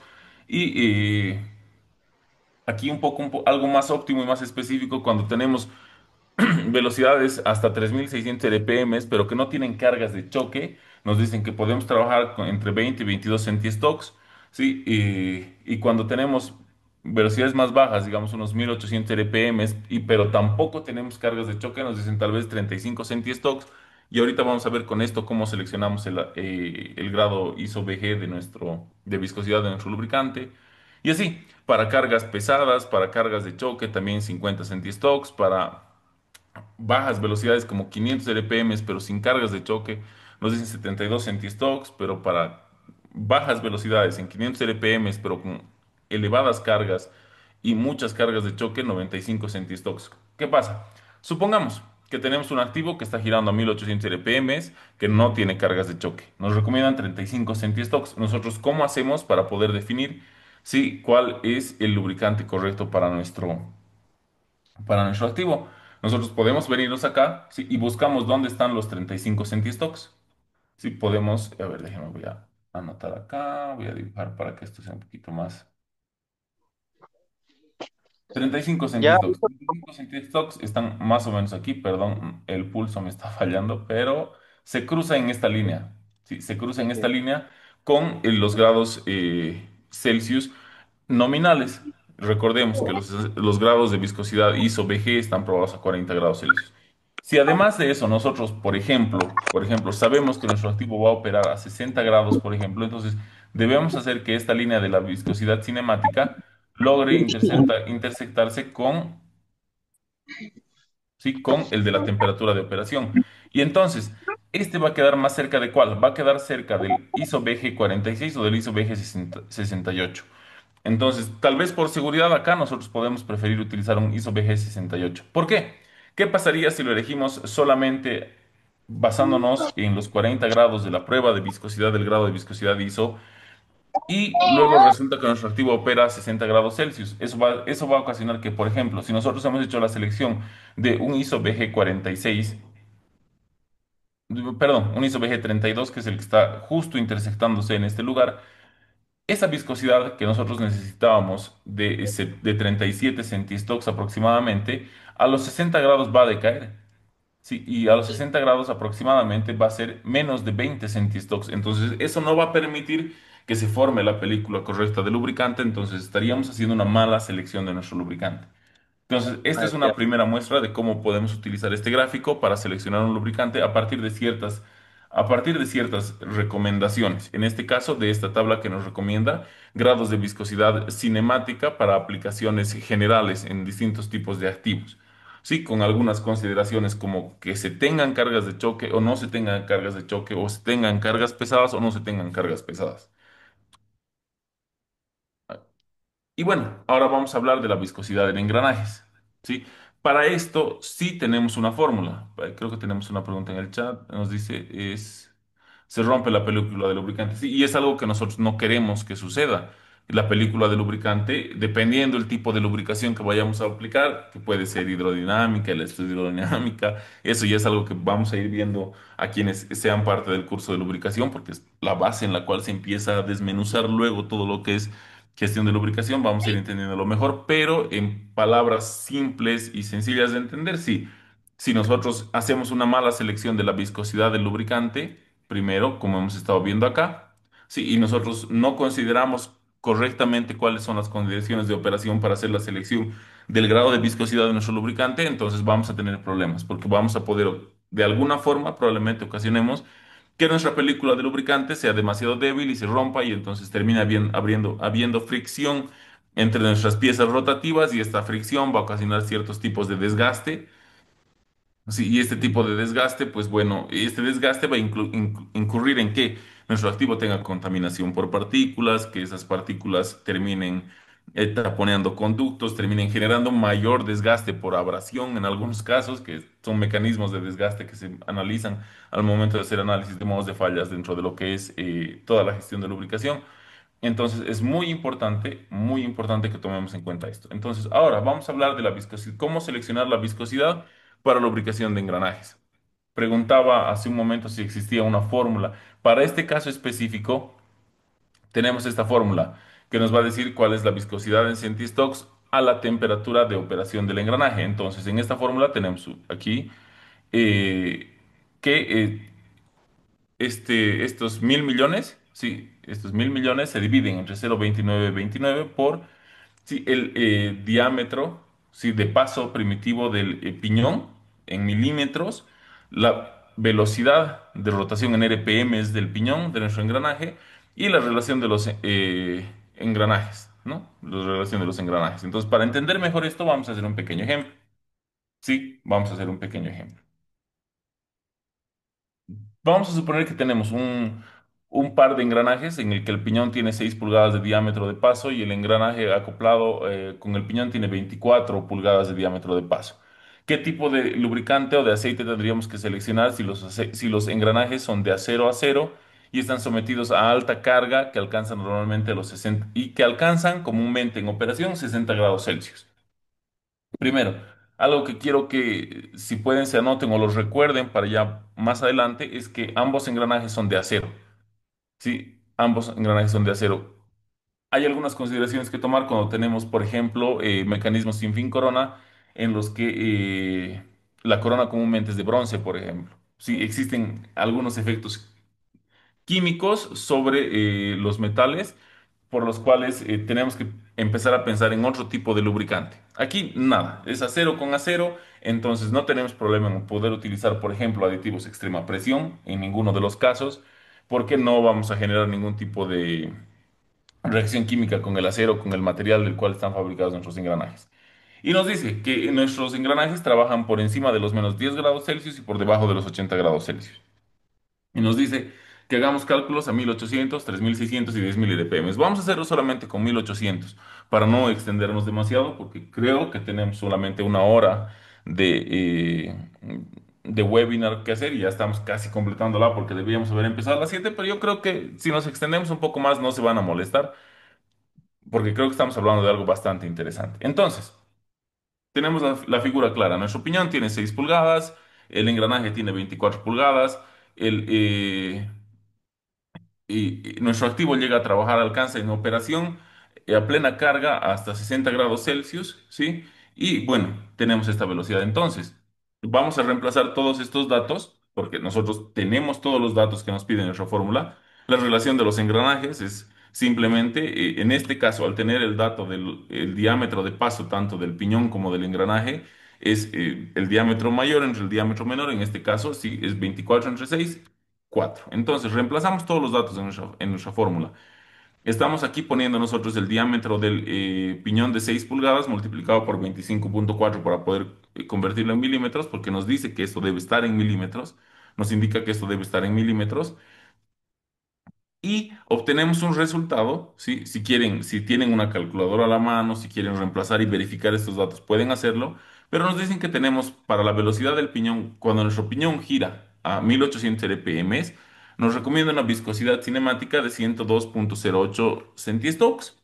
y aquí algo más óptimo y más específico cuando tenemos velocidades hasta 3600 RPM, pero que no tienen cargas de choque. Nos dicen que podemos trabajar entre 20 y 22 centistocks, ¿sí? Y cuando tenemos velocidades más bajas, digamos unos 1800 RPM, pero tampoco tenemos cargas de choque, nos dicen tal vez 35 centistocks. Y ahorita vamos a ver con esto cómo seleccionamos el grado ISO BG de viscosidad de nuestro lubricante. Y así, para cargas pesadas, para cargas de choque, también 50 centistocks, para bajas velocidades como 500 RPM, pero sin cargas de choque, nos dicen 72 centistocks, pero para bajas velocidades en 500 RPM, pero con elevadas cargas y muchas cargas de choque, 95 centistocks. ¿Qué pasa? Supongamos que tenemos un activo que está girando a 1800 RPM, que no tiene cargas de choque. Nos recomiendan 35 centistocks. Nosotros, ¿cómo hacemos para poder definir cuál es el lubricante correcto para nuestro activo? Nosotros podemos venirnos acá, ¿sí? Y buscamos dónde están los 35 centistocks. Sí, podemos, a ver, déjenme, voy a anotar acá, voy a dibujar para que esto sea un poquito más. 35 Ya, centistocks. 35 centistocks están más o menos aquí, perdón, el pulso me está fallando, pero se cruza en esta línea. Sí, se cruza en esta línea con los grados Celsius nominales. Recordemos que los grados de viscosidad ISO BG están probados a 40 grados Celsius. Si además de eso nosotros, por ejemplo, sabemos que nuestro activo va a operar a 60 grados, por ejemplo, entonces debemos hacer que esta línea de la viscosidad cinemática logre intersectarse con el de la temperatura de operación. Y entonces, este va a quedar más cerca de ¿cuál? Va a quedar cerca del ISO BG 46 o del ISO BG 68. Entonces, tal vez por seguridad acá nosotros podemos preferir utilizar un ISO BG 68. ¿Por qué? ¿Qué pasaría si lo elegimos solamente basándonos en los 40 grados de la prueba de viscosidad del grado de viscosidad ISO? Y luego resulta que nuestro activo opera a 60 grados Celsius. Eso va a ocasionar que, por ejemplo, si nosotros hemos hecho la selección de un ISO BG46, perdón, un ISO BG32, que es el que está justo intersectándose en este lugar, esa viscosidad que nosotros necesitábamos de 37 centistocks aproximadamente, a los 60 grados va a decaer. Sí, y a los 60 grados aproximadamente va a ser menos de 20 centistocks. Entonces, eso no va a permitir que se forme la película correcta de lubricante. Entonces, estaríamos haciendo una mala selección de nuestro lubricante. Entonces, esta Ah, es una entiendo. primera muestra de cómo podemos utilizar este gráfico para seleccionar un lubricante a partir de ciertas recomendaciones. En este caso, de esta tabla que nos recomienda grados de viscosidad cinemática para aplicaciones generales en distintos tipos de activos. Sí, con algunas consideraciones como que se tengan cargas de choque o no se tengan cargas de choque, o se tengan cargas pesadas o no se tengan cargas pesadas. Y bueno, ahora vamos a hablar de la viscosidad en engranajes, ¿sí? Para esto sí tenemos una fórmula. Creo que tenemos una pregunta en el chat. Nos dice, se rompe la película de lubricante. Sí, y es algo que nosotros no queremos que suceda. La película de lubricante, dependiendo del tipo de lubricación que vayamos a aplicar, que puede ser hidrodinámica, electrohidrodinámica, eso ya es algo que vamos a ir viendo a quienes sean parte del curso de lubricación, porque es la base en la cual se empieza a desmenuzar luego todo lo que es gestión de lubricación, vamos a ir entendiendo lo mejor, pero en palabras simples y sencillas de entender, sí. Si nosotros hacemos una mala selección de la viscosidad del lubricante, primero, como hemos estado viendo acá, sí, y nosotros no consideramos correctamente cuáles son las condiciones de operación para hacer la selección del grado de viscosidad de nuestro lubricante, entonces vamos a tener problemas, porque vamos a poder, de alguna forma, probablemente ocasionemos que nuestra película de lubricante sea demasiado débil y se rompa y entonces termina habiendo fricción entre nuestras piezas rotativas y esta fricción va a ocasionar ciertos tipos de desgaste. Sí, y este tipo de desgaste, pues bueno, este desgaste va a incurrir en que nuestro activo tenga contaminación por partículas, que esas partículas terminen taponeando conductos, terminen generando mayor desgaste por abrasión en algunos casos, que son mecanismos de desgaste que se analizan al momento de hacer análisis de modos de fallas dentro de lo que es toda la gestión de lubricación. Entonces es muy importante que tomemos en cuenta esto. Entonces, ahora vamos a hablar de la viscosidad, cómo seleccionar la viscosidad para lubricación de engranajes. Preguntaba hace un momento si existía una fórmula. Para este caso específico, tenemos esta fórmula que nos va a decir cuál es la viscosidad en centistocks a la temperatura de operación del engranaje. Entonces, en esta fórmula tenemos aquí eh, que estos 1.000 millones, sí, estos 1.000 millones se dividen entre 0,2929 por sí, el diámetro, sí, de paso primitivo del piñón en milímetros, la velocidad de rotación en RPM del piñón de nuestro engranaje y la relación de los engranajes, ¿no? La relación de los engranajes. Entonces, para entender mejor esto, vamos a hacer un pequeño ejemplo. Sí, vamos a hacer un pequeño ejemplo. Vamos a suponer que tenemos un par de engranajes en el que el piñón tiene 6 pulgadas de diámetro de paso y el engranaje acoplado con el piñón tiene 24 pulgadas de diámetro de paso. ¿Qué tipo de lubricante o de aceite tendríamos que seleccionar si los engranajes son de acero a acero y están sometidos a alta carga que alcanzan normalmente los 60 y que alcanzan comúnmente en operación 60 grados Celsius? Primero, algo que quiero que si pueden se anoten o los recuerden para ya más adelante es que ambos engranajes son de acero. Sí, ambos engranajes son de acero. Hay algunas consideraciones que tomar cuando tenemos, por ejemplo, mecanismos sin fin corona en los que la corona comúnmente es de bronce, por ejemplo. Sí, existen algunos efectos químicos sobre los metales por los cuales tenemos que empezar a pensar en otro tipo de lubricante. Aquí nada, es acero con acero, entonces no tenemos problema en poder utilizar, por ejemplo, aditivos extrema presión en ninguno de los casos, porque no vamos a generar ningún tipo de reacción química con el acero, con el material del cual están fabricados nuestros engranajes. Y nos dice que nuestros engranajes trabajan por encima de los menos 10 grados Celsius y por debajo de los 80 grados Celsius. Y nos dice que hagamos cálculos a 1.800, 3.600 y 10.000 RPM. Vamos a hacerlo solamente con 1.800 para no extendernos demasiado porque creo que tenemos solamente una hora de, de webinar que hacer y ya estamos casi completándola porque debíamos haber empezado a las 7, pero yo creo que si nos extendemos un poco más no se van a molestar porque creo que estamos hablando de algo bastante interesante. Entonces, tenemos la figura clara. Nuestra opinión tiene 6 pulgadas, el engranaje tiene 24 pulgadas, el, y nuestro activo llega a trabajar, alcanza en operación a plena carga hasta 60 grados Celsius, ¿sí? Y bueno, tenemos esta velocidad. Entonces, vamos a reemplazar todos estos datos, porque nosotros tenemos todos los datos que nos pide nuestra fórmula. La relación de los engranajes es simplemente, en este caso, al tener el dato del el diámetro de paso tanto del piñón como del engranaje, es el diámetro mayor entre el diámetro menor, en este caso, sí, es 24 entre 6 4. Entonces, reemplazamos todos los datos en nuestra fórmula. Estamos aquí poniendo nosotros el diámetro del piñón de 6 pulgadas multiplicado por 25,4 para poder convertirlo en milímetros, porque nos dice que esto debe estar en milímetros, nos indica que esto debe estar en milímetros y obtenemos un resultado, ¿sí? Si quieren, si tienen una calculadora a la mano, si quieren reemplazar y verificar estos datos, pueden hacerlo, pero nos dicen que tenemos para la velocidad del piñón, cuando nuestro piñón gira a 1800 RPM, nos recomienda una viscosidad cinemática de 102,08 centistokes,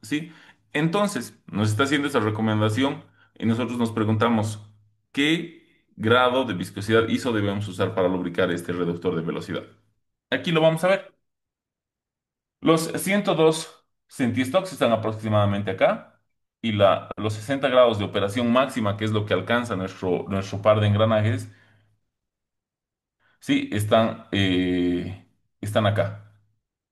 ¿sí? Entonces, nos está haciendo esa recomendación y nosotros nos preguntamos, ¿qué grado de viscosidad ISO debemos usar para lubricar este reductor de velocidad? Aquí lo vamos a ver. Los 102 centistocks están aproximadamente acá y los 60 grados de operación máxima, que es lo que alcanza nuestro par de engranajes, sí, están acá.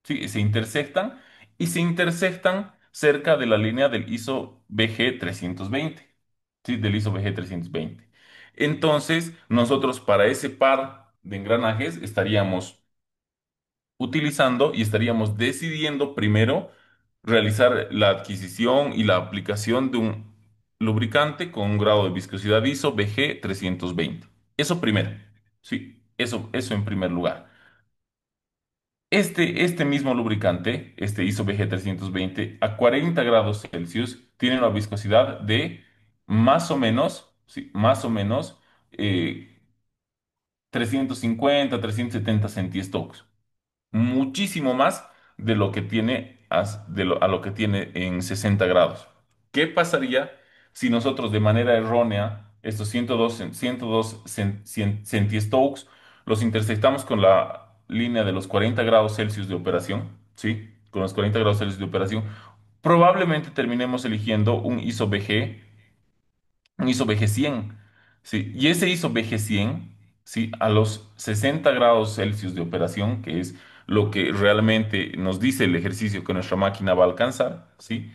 Sí, se intersectan y se intersectan cerca de la línea del ISO BG 320. Sí, del ISO BG 320. Entonces, nosotros para ese par de engranajes estaríamos utilizando y estaríamos decidiendo primero realizar la adquisición y la aplicación de un lubricante con un grado de viscosidad ISO BG 320. Eso primero, sí, eso en primer lugar. Este mismo lubricante, este ISO BG 320 a 40 grados Celsius, tiene una viscosidad de más o menos, sí, más o menos, 350, 370 centistokes, muchísimo más de lo que tiene a lo que tiene en 60 grados. ¿Qué pasaría si nosotros de manera errónea estos 102 centistokes los intersectamos con la línea de los 40 grados Celsius de operación? ¿Sí? Con los 40 grados Celsius de operación. Probablemente terminemos eligiendo un ISO BG 100, ¿sí? Y ese ISO BG 100, ¿sí? A los 60 grados Celsius de operación, que es lo que realmente nos dice el ejercicio que nuestra máquina va a alcanzar, ¿sí?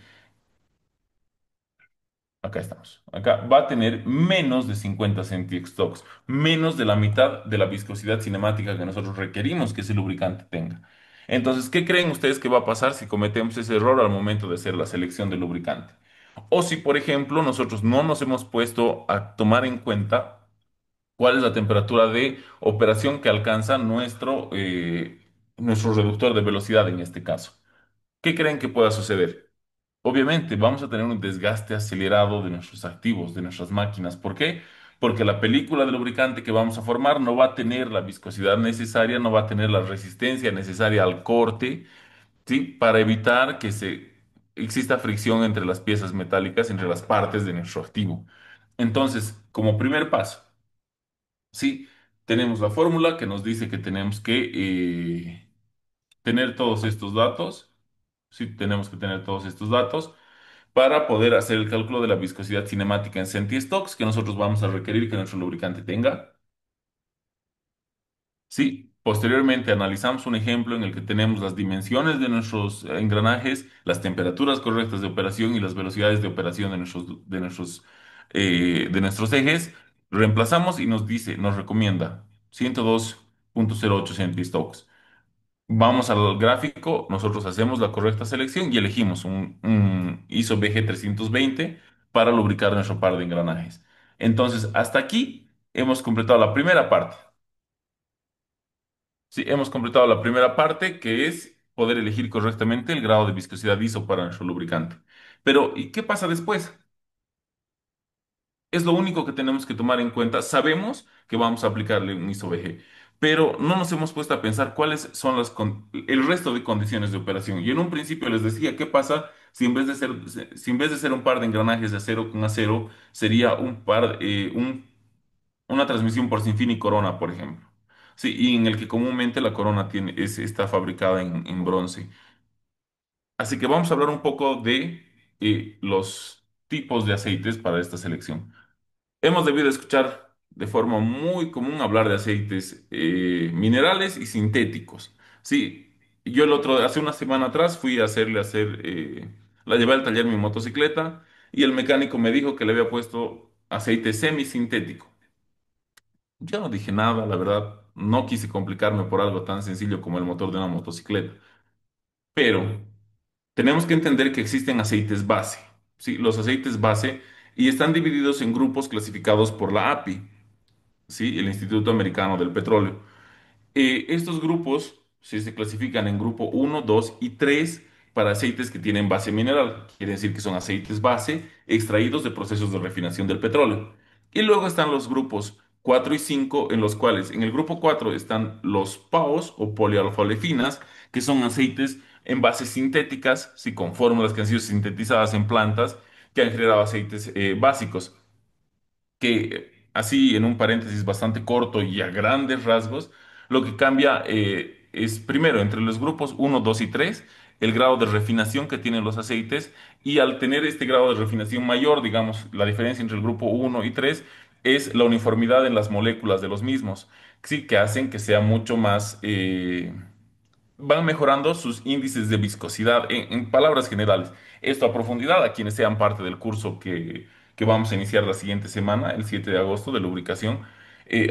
Acá estamos. Acá va a tener menos de 50 centistokes, menos de la mitad de la viscosidad cinemática que nosotros requerimos que ese lubricante tenga. Entonces, ¿qué creen ustedes que va a pasar si cometemos ese error al momento de hacer la selección del lubricante? O si, por ejemplo, nosotros no nos hemos puesto a tomar en cuenta cuál es la temperatura de operación que alcanza nuestro reductor de velocidad en este caso. ¿Qué creen que pueda suceder? Obviamente vamos a tener un desgaste acelerado de nuestros activos, de nuestras máquinas. ¿Por qué? Porque la película de lubricante que vamos a formar no va a tener la viscosidad necesaria, no va a tener la resistencia necesaria al corte, ¿sí? Para evitar que exista fricción entre las piezas metálicas, entre las partes de nuestro activo. Entonces, como primer paso, sí, tenemos la fórmula que nos dice que tenemos que tener todos estos datos. Sí, tenemos que tener todos estos datos para poder hacer el cálculo de la viscosidad cinemática en centistokes que nosotros vamos a requerir que nuestro lubricante tenga. Sí, posteriormente analizamos un ejemplo en el que tenemos las dimensiones de nuestros engranajes, las temperaturas correctas de operación y las velocidades de operación de nuestros ejes. Reemplazamos y nos dice, nos recomienda 102,08 centistokes. Vamos al gráfico, nosotros hacemos la correcta selección y elegimos un ISO BG 320 para lubricar nuestro par de engranajes. Entonces, hasta aquí hemos completado la primera parte. Sí, hemos completado la primera parte, que es poder elegir correctamente el grado de viscosidad ISO para nuestro lubricante. Pero, ¿y qué pasa después? Es lo único que tenemos que tomar en cuenta. Sabemos que vamos a aplicarle un ISO-BG, pero no nos hemos puesto a pensar cuáles son el resto de condiciones de operación. Y en un principio les decía, ¿qué pasa si en vez de ser un par de engranajes de acero con acero, sería una transmisión por sinfín y corona, por ejemplo? Sí, y en el que comúnmente la corona está fabricada en bronce. Así que vamos a hablar un poco de los tipos de aceites para esta selección. Hemos debido escuchar de forma muy común hablar de aceites minerales y sintéticos. Sí, hace una semana atrás fui a la llevé al taller mi motocicleta y el mecánico me dijo que le había puesto aceite semisintético. Yo no dije nada, la verdad, no quise complicarme por algo tan sencillo como el motor de una motocicleta. Pero tenemos que entender que existen aceites base. Sí, los aceites base y están divididos en grupos clasificados por la API. ¿Sí? El Instituto Americano del Petróleo. Estos grupos se clasifican en grupo uno, 2 y 3 para aceites que tienen base mineral. Quiere decir que son aceites base extraídos de procesos de refinación del petróleo. Y luego están los grupos 4 y 5 en los cuales en el grupo 4 están los PAOs o polialfa-olefinas, que son aceites en bases sintéticas, sí, con fórmulas que han sido sintetizadas en plantas que han generado aceites básicos que así en un paréntesis bastante corto y a grandes rasgos, lo que cambia es primero entre los grupos uno 2 y 3 el grado de refinación que tienen los aceites y al tener este grado de refinación mayor, digamos, la diferencia entre el grupo uno y 3 es la uniformidad en las moléculas de los mismos, sí, que hacen que sea mucho más, van mejorando sus índices de viscosidad en palabras generales. Esto a profundidad, a quienes sean parte del curso que vamos a iniciar la siguiente semana, el 7 de agosto, de lubricación.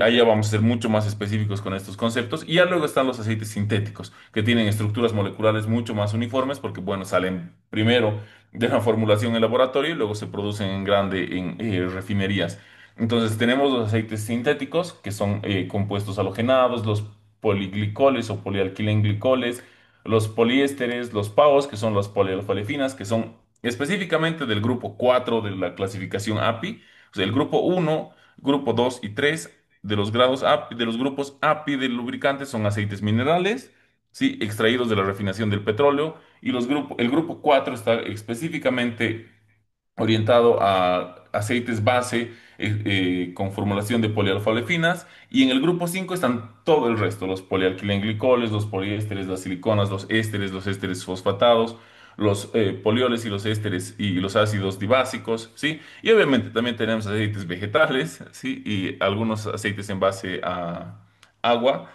Allá vamos a ser mucho más específicos con estos conceptos. Y ya luego están los aceites sintéticos, que tienen estructuras moleculares mucho más uniformes, porque, bueno, salen primero de una formulación en laboratorio y luego se producen en grande en refinerías. Entonces tenemos los aceites sintéticos, que son compuestos halogenados, los poliglicoles o polialquilenglicoles, los poliésteres, los PAOs, que son las polialfa-olefinas, que son específicamente del grupo 4 de la clasificación API, o sea, el grupo uno, grupo 2 y 3 de los grados API, de los grupos API del lubricante son aceites minerales, sí, extraídos de la refinación del petróleo, y el grupo 4 está específicamente orientado a aceites base con formulación de polialfa-olefinas y en el grupo 5 están todo el resto, los polialquilenglicoles, los poliésteres, las siliconas, los ésteres fosfatados, los polioles y los ésteres y los ácidos dibásicos, ¿sí? Y obviamente también tenemos aceites vegetales, ¿sí? Y algunos aceites en base a agua.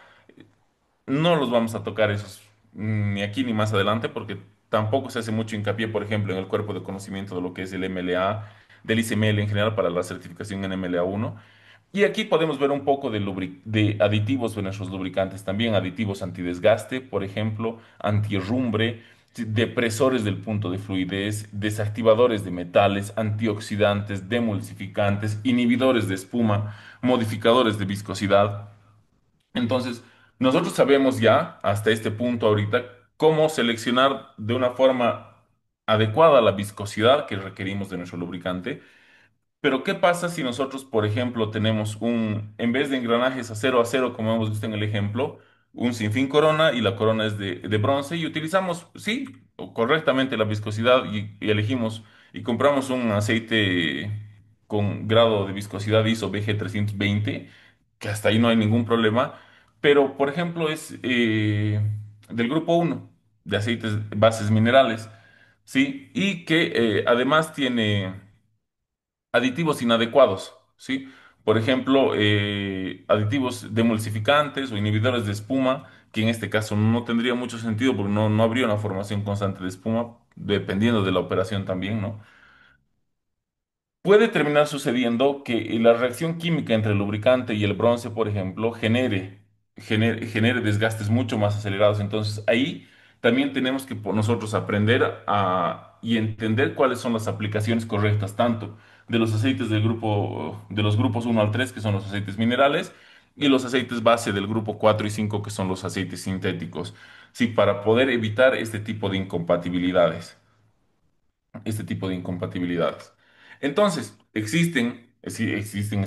No los vamos a tocar esos ni aquí ni más adelante porque tampoco se hace mucho hincapié, por ejemplo, en el cuerpo de conocimiento de lo que es el MLA, del ICML en general para la certificación en MLA 1. Y aquí podemos ver un poco de aditivos de nuestros lubricantes, también aditivos antidesgaste, por ejemplo, antirrumbre, depresores del punto de fluidez, desactivadores de metales, antioxidantes, demulsificantes, inhibidores de espuma, modificadores de viscosidad. Entonces, nosotros sabemos ya, hasta este punto ahorita, cómo seleccionar de una forma adecuada la viscosidad que requerimos de nuestro lubricante. Pero, ¿qué pasa si nosotros, por ejemplo, tenemos en vez de engranajes acero a cero, como hemos visto en el ejemplo, un sinfín corona y la corona es de bronce y utilizamos, sí, correctamente la viscosidad y elegimos y compramos un aceite con grado de viscosidad ISO BG 320 que hasta ahí no hay ningún problema, pero, por ejemplo, es del grupo uno de aceites bases minerales, ¿sí? Y que además tiene aditivos inadecuados, ¿sí? Por ejemplo, aditivos demulsificantes o inhibidores de espuma, que en este caso no tendría mucho sentido porque no habría una formación constante de espuma, dependiendo de la operación también, ¿no? Puede terminar sucediendo que la reacción química entre el lubricante y el bronce, por ejemplo, genere desgastes mucho más acelerados. Entonces, ahí también tenemos que nosotros aprender y entender cuáles son las aplicaciones correctas, tanto de los aceites de los grupos uno al 3 que son los aceites minerales, y los aceites base del grupo 4 y 5 que son los aceites sintéticos. Sí, para poder evitar este tipo de incompatibilidades. Entonces, existen Sí, existen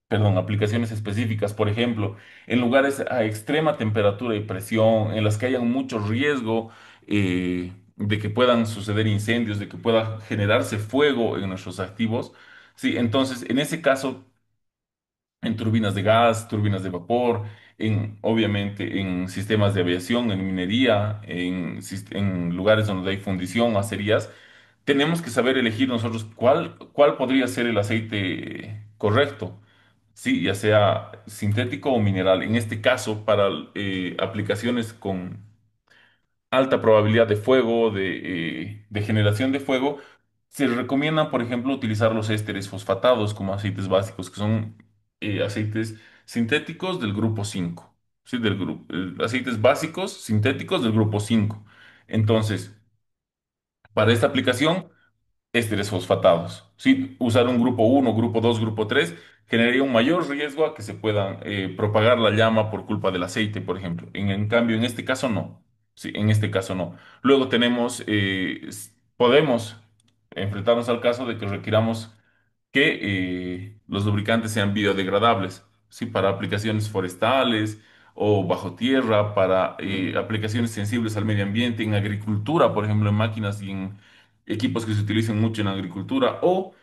perdón, aplicaciones específicas, por ejemplo, en lugares a extrema temperatura y presión, en las que haya mucho riesgo de que puedan suceder incendios, de que pueda generarse fuego en nuestros activos. Sí, entonces, en ese caso, en turbinas de gas, turbinas de vapor, obviamente en sistemas de aviación, en minería, en lugares donde hay fundición o acerías, tenemos que saber elegir nosotros cuál podría ser el aceite correcto, sí, ya sea sintético o mineral. En este caso, para aplicaciones con alta probabilidad de fuego, de generación de fuego, se recomienda, por ejemplo, utilizar los ésteres fosfatados como aceites básicos, que son aceites sintéticos del grupo 5, ¿sí? Aceites básicos sintéticos del grupo 5. Entonces, para esta aplicación, ésteres fosfatados. ¿Sí? Usar un grupo uno, grupo 2, grupo 3 generaría un mayor riesgo a que se pueda propagar la llama por culpa del aceite, por ejemplo. En cambio, en este caso no. Sí, en este caso no. Luego podemos enfrentarnos al caso de que requiramos que los lubricantes sean biodegradables, ¿sí? Para aplicaciones forestales o bajo tierra, para aplicaciones sensibles al medio ambiente, en agricultura, por ejemplo, en máquinas y en equipos que se utilizan mucho en agricultura, o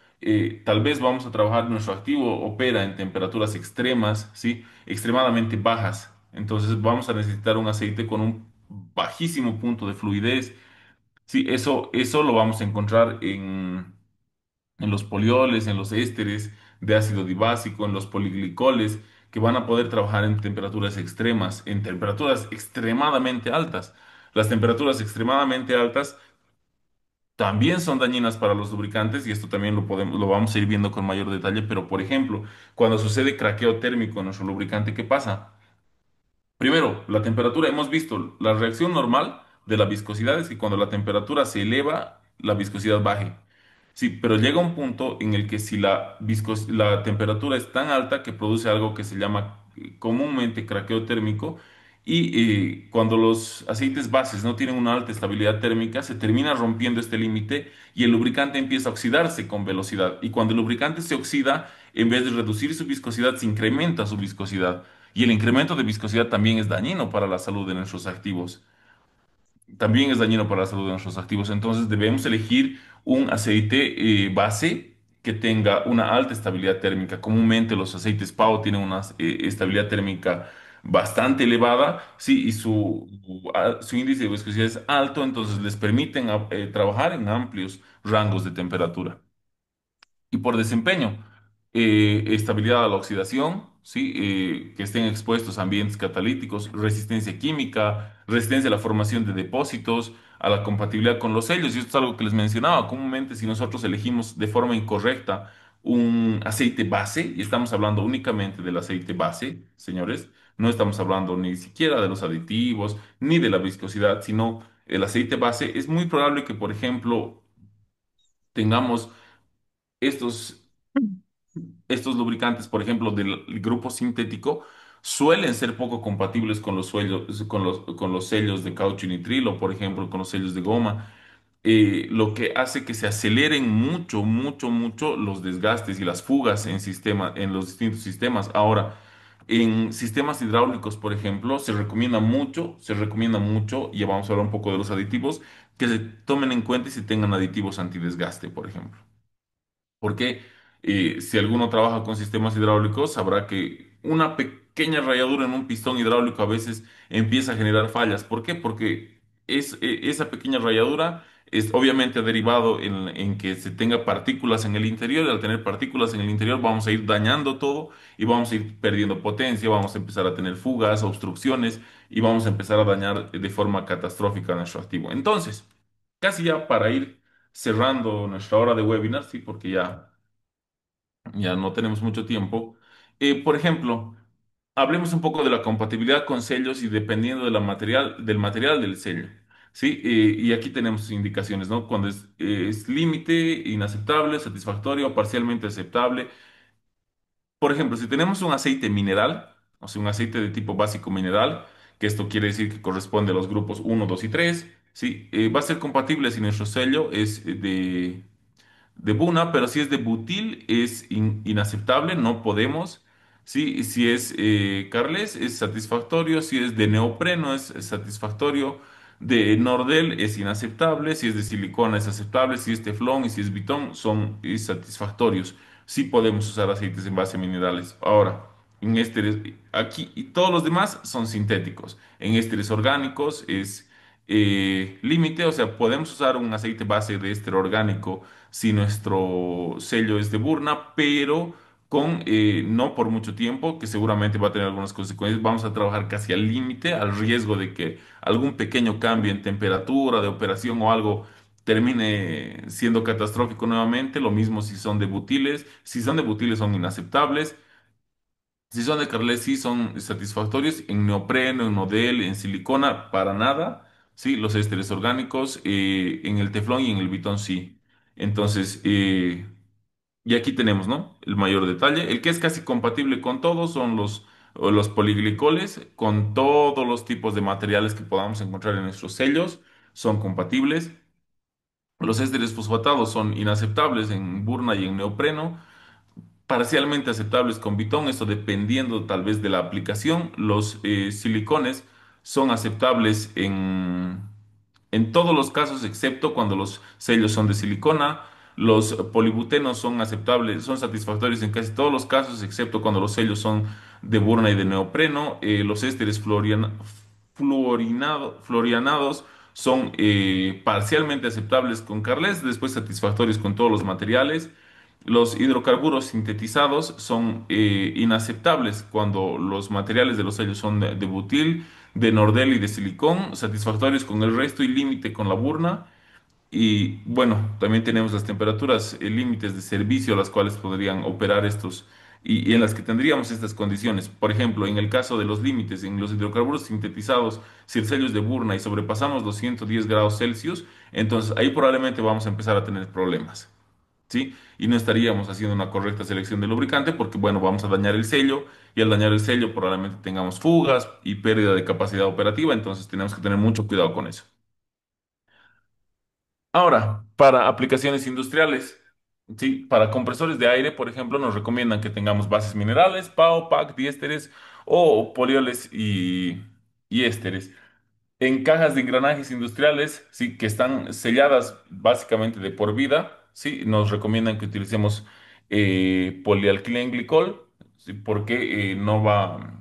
tal vez vamos a trabajar, nuestro activo opera en temperaturas extremas, ¿sí? Extremadamente bajas. Entonces vamos a necesitar un aceite con un bajísimo punto de fluidez. Sí, eso lo vamos a encontrar en los polioles, en los ésteres de ácido dibásico, en los poliglicoles, que van a poder trabajar en temperaturas extremas, en temperaturas extremadamente altas. Las temperaturas extremadamente altas también son dañinas para los lubricantes y esto también lo vamos a ir viendo con mayor detalle, pero por ejemplo, cuando sucede craqueo térmico en nuestro lubricante, ¿qué pasa? Primero, la temperatura, hemos visto la reacción normal de la viscosidad es que cuando la temperatura se eleva, la viscosidad baje. Sí, pero llega un punto en el que si la temperatura es tan alta que produce algo que se llama comúnmente craqueo térmico y cuando los aceites bases no tienen una alta estabilidad térmica, se termina rompiendo este límite y el lubricante empieza a oxidarse con velocidad. Y cuando el lubricante se oxida, en vez de reducir su viscosidad, se incrementa su viscosidad. Y el incremento de viscosidad también es dañino para la salud de nuestros activos. También es dañino para la salud de nuestros activos. Entonces debemos elegir un aceite base que tenga una alta estabilidad térmica. Comúnmente los aceites PAO tienen una estabilidad térmica bastante elevada, sí, y su índice de viscosidad es alto, entonces les permiten trabajar en amplios rangos de temperatura. Y por desempeño, estabilidad a la oxidación, ¿sí? Que estén expuestos a ambientes catalíticos, resistencia química, resistencia a la formación de depósitos, a la compatibilidad con los sellos. Y esto es algo que les mencionaba. Comúnmente, si nosotros elegimos de forma incorrecta un aceite base, y estamos hablando únicamente del aceite base, señores, no estamos hablando ni siquiera de los aditivos, ni de la viscosidad, sino el aceite base, es muy probable que, por ejemplo, tengamos estos estos lubricantes, por ejemplo, del grupo sintético, suelen ser poco compatibles con con los sellos de caucho y nitrilo, por ejemplo, con los sellos de goma, lo que hace que se aceleren mucho, mucho, mucho los desgastes y las fugas en los distintos sistemas. Ahora, en sistemas hidráulicos, por ejemplo, se recomienda mucho, y ya vamos a hablar un poco de los aditivos, que se tomen en cuenta y se tengan aditivos antidesgaste, por ejemplo. Porque si alguno trabaja con sistemas hidráulicos, sabrá que una pequeña rayadura en un pistón hidráulico a veces empieza a generar fallas. ¿Por qué? Porque esa pequeña rayadura es obviamente derivado en que se tenga partículas en el interior y al tener partículas en el interior vamos a ir dañando todo y vamos a ir perdiendo potencia, vamos a empezar a tener fugas, obstrucciones y vamos a empezar a dañar de forma catastrófica nuestro activo. Entonces, casi ya para ir cerrando nuestra hora de webinar, sí, porque ya no tenemos mucho tiempo. Por ejemplo, hablemos un poco de la compatibilidad con sellos y dependiendo del material del sello, sí. Y aquí tenemos indicaciones, ¿no? Cuando es límite, inaceptable, satisfactorio, parcialmente aceptable. Por ejemplo, si tenemos un aceite mineral, o sea, un aceite de tipo básico mineral, que esto quiere decir que corresponde a los grupos uno, 2 y 3, sí, va a ser compatible si nuestro sello es de Buna, pero si es de butil es inaceptable, no podemos. Sí, si es Carles es satisfactorio, si es de neopreno es satisfactorio, de Nordel es inaceptable, si es de silicona es aceptable, si es teflón y si es bitón son satisfactorios. Sí podemos usar aceites en base a minerales. Ahora, en ésteres, aquí y todos los demás son sintéticos. En ésteres orgánicos es límite, o sea, podemos usar un aceite base de éster orgánico si nuestro sello es de Burna, pero con no por mucho tiempo, que seguramente va a tener algunas consecuencias. Vamos a trabajar casi al límite, al riesgo de que algún pequeño cambio en temperatura de operación o algo termine siendo catastrófico nuevamente. Lo mismo si son de butiles. Si son de butiles son inaceptables. Si son de carlet, sí son satisfactorios en neopreno, en nodel, en silicona, para nada. Sí, los ésteres orgánicos, en el teflón y en el bitón sí. Entonces, y aquí tenemos, ¿no? El mayor detalle. El que es casi compatible con todos son los poliglicoles, con todos los tipos de materiales que podamos encontrar en nuestros sellos, son compatibles. Los ésteres fosfatados son inaceptables en burna y en neopreno, parcialmente aceptables con Bitón, esto dependiendo tal vez de la aplicación. Los silicones son aceptables en todos los casos, excepto cuando los sellos son de silicona. Los polibutenos son aceptables, son satisfactorios en casi todos los casos, excepto cuando los sellos son de burna y de neopreno. Los ésteres fluorinados son parcialmente aceptables con Carles, después satisfactorios con todos los materiales. Los hidrocarburos sintetizados son inaceptables cuando los materiales de los sellos son de butil, de nordel y de silicón, satisfactorios con el resto y límite con la burna. Y bueno, también tenemos las temperaturas límites de servicio a las cuales podrían operar estos y en las que tendríamos estas condiciones. Por ejemplo, en el caso de los límites en los hidrocarburos sintetizados, si el sello es de burna y sobrepasamos los 110 grados Celsius, entonces ahí probablemente vamos a empezar a tener problemas. ¿Sí? Y no estaríamos haciendo una correcta selección de lubricante porque, bueno, vamos a dañar el sello y al dañar el sello probablemente tengamos fugas y pérdida de capacidad operativa, entonces tenemos que tener mucho cuidado con eso. Ahora, para aplicaciones industriales, ¿sí? Para compresores de aire, por ejemplo, nos recomiendan que tengamos bases minerales, PAO, PAC, diésteres o polioles y ésteres. En cajas de engranajes industriales, sí, que están selladas básicamente de por vida, sí, nos recomiendan que utilicemos polialquilenglicol, sí, porque no va,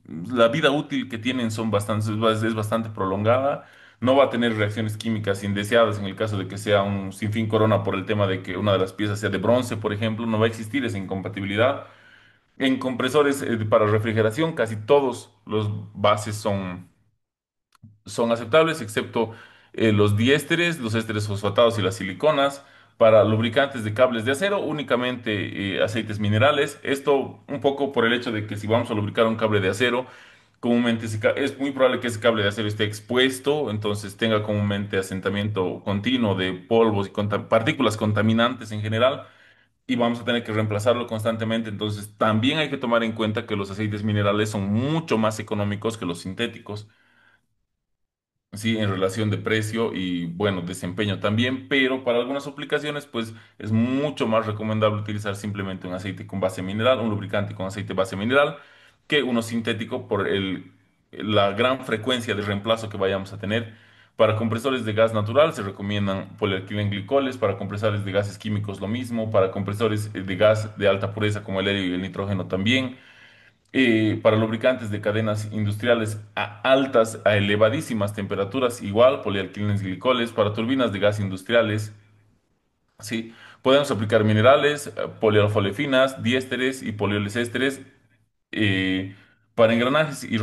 la vida útil que tienen son bastante, es bastante prolongada, no va a tener reacciones químicas indeseadas en el caso de que sea un sinfín corona por el tema de que una de las piezas sea de bronce, por ejemplo, no va a existir esa incompatibilidad. En compresores para refrigeración, casi todos los bases son aceptables, excepto los diésteres, los ésteres fosfatados y las siliconas. Para lubricantes de cables de acero, únicamente aceites minerales. Esto un poco por el hecho de que si vamos a lubricar un cable de acero, comúnmente es muy probable que ese cable de acero esté expuesto, entonces tenga comúnmente asentamiento continuo de polvos y partículas contaminantes en general. Y vamos a tener que reemplazarlo constantemente. Entonces, también hay que tomar en cuenta que los aceites minerales son mucho más económicos que los sintéticos. Sí, en relación de precio y bueno, desempeño también, pero para algunas aplicaciones pues es mucho más recomendable utilizar simplemente un aceite con base mineral, un lubricante con aceite base mineral, que uno sintético por la gran frecuencia de reemplazo que vayamos a tener. Para compresores de gas natural se recomiendan polialquilenglicoles, para compresores de gases químicos lo mismo, para compresores de gas de alta pureza como el helio y el nitrógeno también, para lubricantes de cadenas industriales a altas, a elevadísimas temperaturas, igual polialquilenes glicoles, para turbinas de gas industriales, sí, podemos aplicar minerales, polialfolefinas, diésteres y polioles ésteres eh, para engranajes y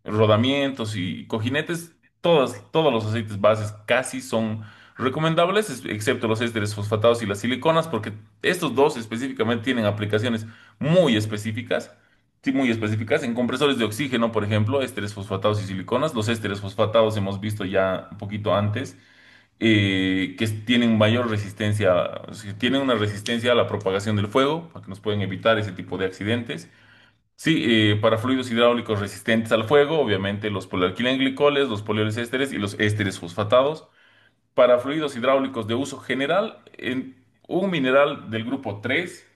rodamientos y cojinetes, todos los aceites bases casi son recomendables, excepto los ésteres fosfatados y las siliconas, porque estos dos específicamente tienen aplicaciones muy específicas. Sí, muy específicas. En compresores de oxígeno, por ejemplo, ésteres fosfatados y siliconas. Los ésteres fosfatados hemos visto ya un poquito antes, que tienen mayor resistencia, o sea, tienen una resistencia a la propagación del fuego, para que nos pueden evitar ese tipo de accidentes. Sí, para fluidos hidráulicos resistentes al fuego, obviamente los polialquilenglicoles, los polioles ésteres y los ésteres fosfatados. para fluidos hidráulicos de uso general, un mineral del grupo 3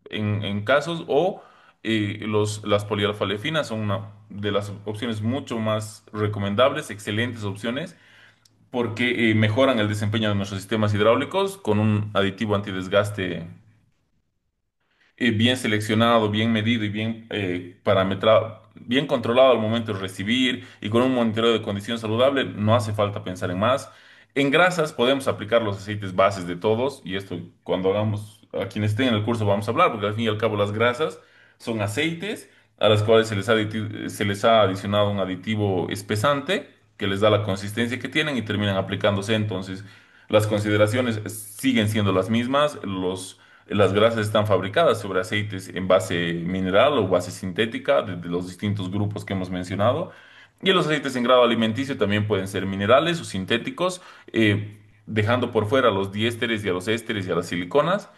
en casos o las polialfalefinas son una de las opciones mucho más recomendables, excelentes opciones porque mejoran el desempeño de nuestros sistemas hidráulicos con un aditivo antidesgaste bien seleccionado, bien medido y bien parametrado, bien controlado al momento de recibir y con un monitoreo de condición saludable, no hace falta pensar en más. En grasas podemos aplicar los aceites bases de todos y esto cuando hagamos, a quienes estén en el curso vamos a hablar, porque al fin y al cabo las grasas son aceites a las cuales se les ha adicionado un aditivo espesante que les da la consistencia que tienen y terminan aplicándose. Entonces, las consideraciones siguen siendo las mismas. Las grasas están fabricadas sobre aceites en base mineral o base sintética de los distintos grupos que hemos mencionado. Y los aceites en grado alimenticio también pueden ser minerales o sintéticos, dejando por fuera a los diésteres y a los ésteres y a las siliconas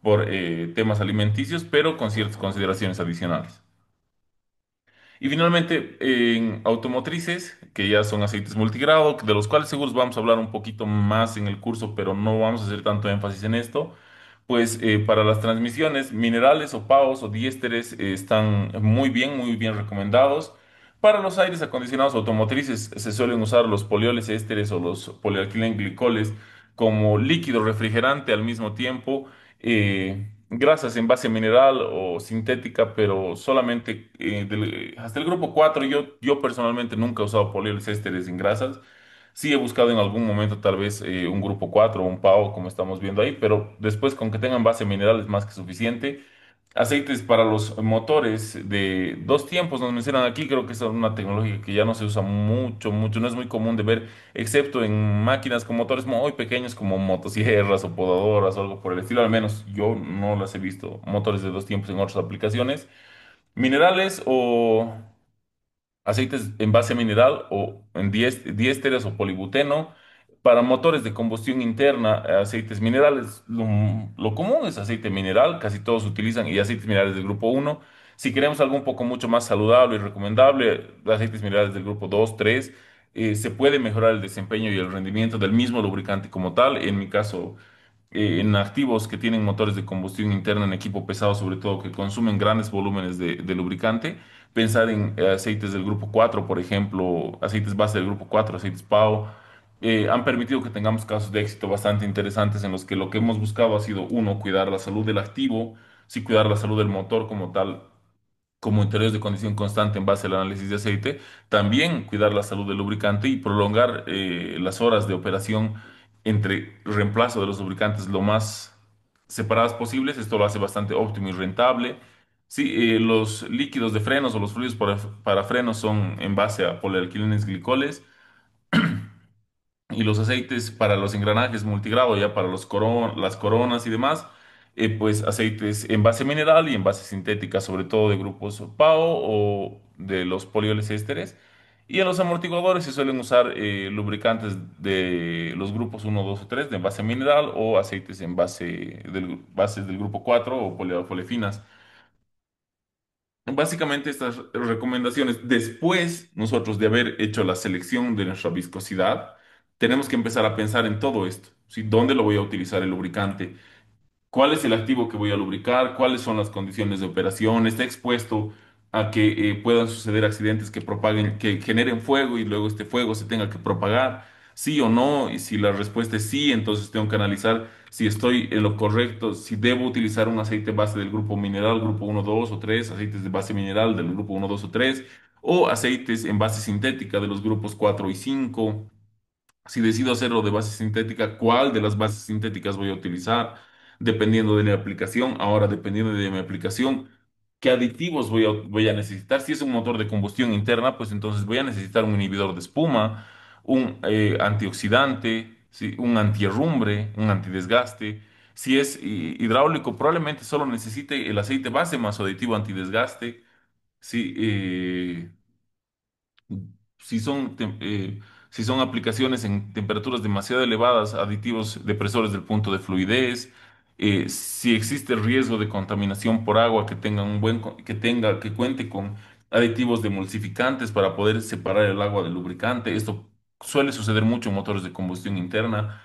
por temas alimenticios, pero con ciertas consideraciones adicionales. Y finalmente, en automotrices, que ya son aceites multigrado, de los cuales seguros vamos a hablar un poquito más en el curso, pero no vamos a hacer tanto énfasis en esto. Pues para las transmisiones, minerales o PAOs o diésteres están muy bien recomendados. Para los aires acondicionados automotrices se suelen usar los polioles ésteres o los polialquilenglicoles como líquido refrigerante al mismo tiempo. Grasas en base mineral o sintética, pero solamente hasta el grupo 4. Yo personalmente nunca he usado polioles ésteres en grasas. Sí he buscado en algún momento tal vez un grupo 4 o un PAO como estamos viendo ahí, pero después con que tengan base mineral es más que suficiente. Aceites para los motores de dos tiempos nos mencionan aquí, creo que es una tecnología que ya no se usa mucho, no es muy común de ver, excepto en máquinas con motores muy pequeños como motosierras o podadoras o algo por el estilo, al menos yo no las he visto, motores de dos tiempos en otras aplicaciones. Minerales o aceites en base mineral o en diésteres o polibuteno. Para motores de combustión interna, aceites minerales, lo común es aceite mineral, casi todos utilizan, y aceites minerales del grupo uno. Si queremos algo un poco mucho más saludable y recomendable, aceites minerales del grupo 2 3 se puede mejorar el desempeño y el rendimiento del mismo lubricante como tal. En mi caso, en activos que tienen motores de combustión interna en equipo pesado, sobre todo que consumen grandes volúmenes de lubricante, pensar en aceites del grupo 4 por ejemplo, aceites base del grupo 4 aceites PAO, han permitido que tengamos casos de éxito bastante interesantes en los que lo que hemos buscado ha sido, uno, cuidar la salud del activo, sí cuidar la salud del motor como tal, como interiores de condición constante en base al análisis de aceite, también cuidar la salud del lubricante y prolongar las horas de operación entre reemplazo de los lubricantes lo más separadas posibles. Esto lo hace bastante óptimo y rentable. Sí, los líquidos de frenos o los fluidos para frenos son en base a polialquilenes glicoles y los aceites para los engranajes multigrado, ya para las coronas y demás, pues aceites en base mineral y en base sintética, sobre todo de grupos PAO o de los polioles ésteres. Y en los amortiguadores se suelen usar lubricantes de los grupos uno 2 o 3 de base mineral o aceites en bases del grupo 4 o polialfolefinas. Básicamente estas recomendaciones, después nosotros de haber hecho la selección de nuestra viscosidad, tenemos que empezar a pensar en todo esto, ¿sí? ¿Dónde lo voy a utilizar el lubricante? ¿Cuál es el activo que voy a lubricar? ¿Cuáles son las condiciones de operación? ¿Está expuesto a que puedan suceder accidentes que propaguen, que generen fuego y luego este fuego se tenga que propagar? ¿Sí o no? Y si la respuesta es sí, entonces tengo que analizar si estoy en lo correcto, si debo utilizar un aceite base del grupo mineral, grupo uno 2 o 3, aceites de base mineral del grupo uno 2 o 3, o aceites en base sintética de los grupos 4 y 5. Si decido hacerlo de base sintética, ¿cuál de las bases sintéticas voy a utilizar? Dependiendo de mi aplicación. Ahora, dependiendo de mi aplicación, ¿qué aditivos voy a necesitar? Si es un motor de combustión interna, pues entonces voy a necesitar un inhibidor de espuma, un antioxidante, ¿sí? Un antierrumbre, un antidesgaste. Si es hidráulico, probablemente solo necesite el aceite base más su aditivo antidesgaste. Sí, si son, si son aplicaciones en temperaturas demasiado elevadas, aditivos depresores del punto de fluidez, si existe riesgo de contaminación por agua, que tenga que cuente con aditivos demulsificantes para poder separar el agua del lubricante. Esto suele suceder mucho en motores de combustión interna.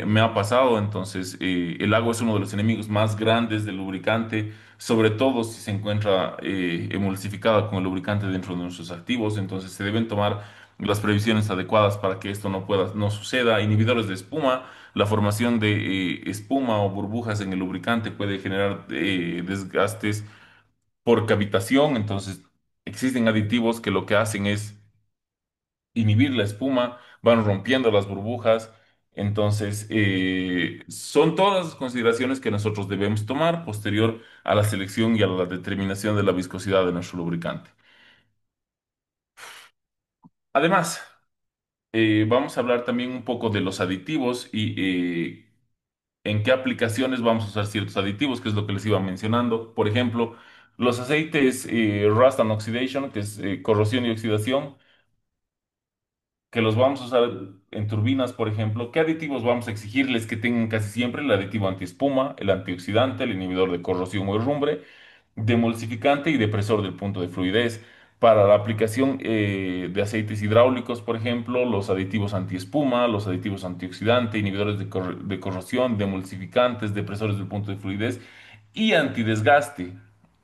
Me ha pasado, entonces el agua es uno de los enemigos más grandes del lubricante, sobre todo si se encuentra emulsificada con el lubricante dentro de nuestros activos. Entonces se deben tomar las previsiones adecuadas para que esto no suceda. Inhibidores de espuma. La formación de espuma o burbujas en el lubricante puede generar desgastes por cavitación. Entonces existen aditivos que lo que hacen es inhibir la espuma, van rompiendo las burbujas. Entonces, son todas las consideraciones que nosotros debemos tomar posterior a la selección y a la determinación de la viscosidad de nuestro lubricante. Además, vamos a hablar también un poco de los aditivos y en qué aplicaciones vamos a usar ciertos aditivos, que es lo que les iba mencionando. Por ejemplo, los aceites Rust and Oxidation, que es corrosión y oxidación, que los vamos a usar en turbinas, por ejemplo. ¿Qué aditivos vamos a exigirles que tengan casi siempre? El aditivo antiespuma, el antioxidante, el inhibidor de corrosión o herrumbre, demulsificante y depresor del punto de fluidez. Para la aplicación de aceites hidráulicos, por ejemplo, los aditivos antiespuma, los aditivos antioxidante, inhibidores de corrosión, demulsificantes, depresores del punto de fluidez y antidesgaste.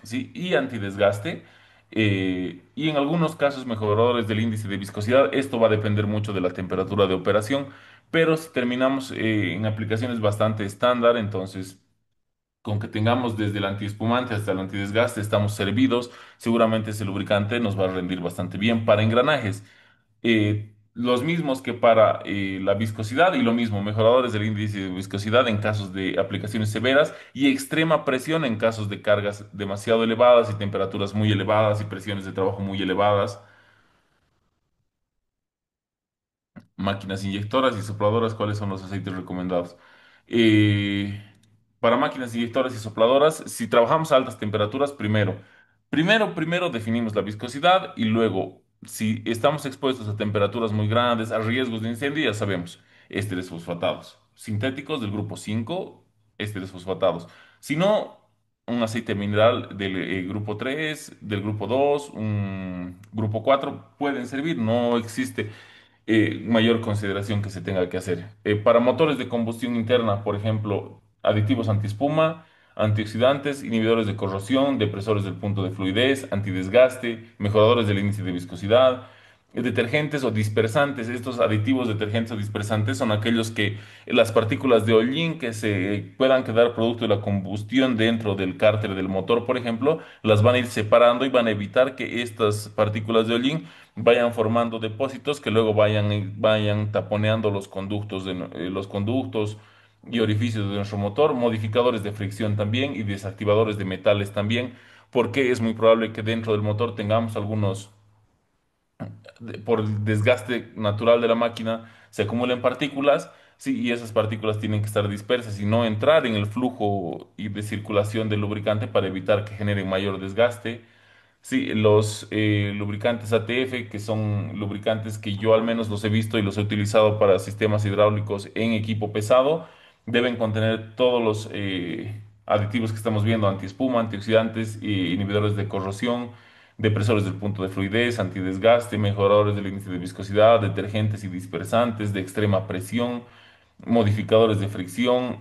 ¿Sí? Y antidesgaste. Y en algunos casos mejoradores del índice de viscosidad. Esto va a depender mucho de la temperatura de operación, pero si terminamos en aplicaciones bastante estándar, entonces con que tengamos desde el antiespumante hasta el antidesgaste, estamos servidos. Seguramente ese lubricante nos va a rendir bastante bien para engranajes. Los mismos que para la viscosidad y lo mismo, mejoradores del índice de viscosidad en casos de aplicaciones severas y extrema presión en casos de cargas demasiado elevadas y temperaturas muy elevadas y presiones de trabajo muy elevadas. Máquinas inyectoras y sopladoras, ¿cuáles son los aceites recomendados? Eh, para máquinas inyectoras y sopladoras, si trabajamos a altas temperaturas, primero definimos la viscosidad y luego, si estamos expuestos a temperaturas muy grandes, a riesgos de incendio, ya sabemos, ésteres fosfatados. Sintéticos del grupo 5, ésteres fosfatados. Si no, un aceite mineral del grupo 3, del grupo 2, un grupo 4 pueden servir, no existe mayor consideración que se tenga que hacer. Para motores de combustión interna, por ejemplo, aditivos antiespuma, antioxidantes, inhibidores de corrosión, depresores del punto de fluidez, antidesgaste, mejoradores del índice de viscosidad, detergentes o dispersantes. Estos aditivos detergentes o dispersantes son aquellos que las partículas de hollín que se puedan quedar producto de la combustión dentro del cárter del motor, por ejemplo, las van a ir separando y van a evitar que estas partículas de hollín vayan formando depósitos que luego vayan taponeando los conductos, los conductos y orificios de nuestro motor, modificadores de fricción también y desactivadores de metales también, porque es muy probable que dentro del motor tengamos algunos, por el desgaste natural de la máquina, se acumulen partículas. Sí, y esas partículas tienen que estar dispersas y no entrar en el flujo y de circulación del lubricante para evitar que generen mayor desgaste. Sí, los lubricantes ATF, que son lubricantes que yo al menos los he visto y los he utilizado para sistemas hidráulicos en equipo pesado, deben contener todos los aditivos que estamos viendo: antiespuma, antioxidantes, inhibidores de corrosión, depresores del punto de fluidez, antidesgaste, mejoradores del índice de viscosidad, detergentes y dispersantes de extrema presión, modificadores de fricción,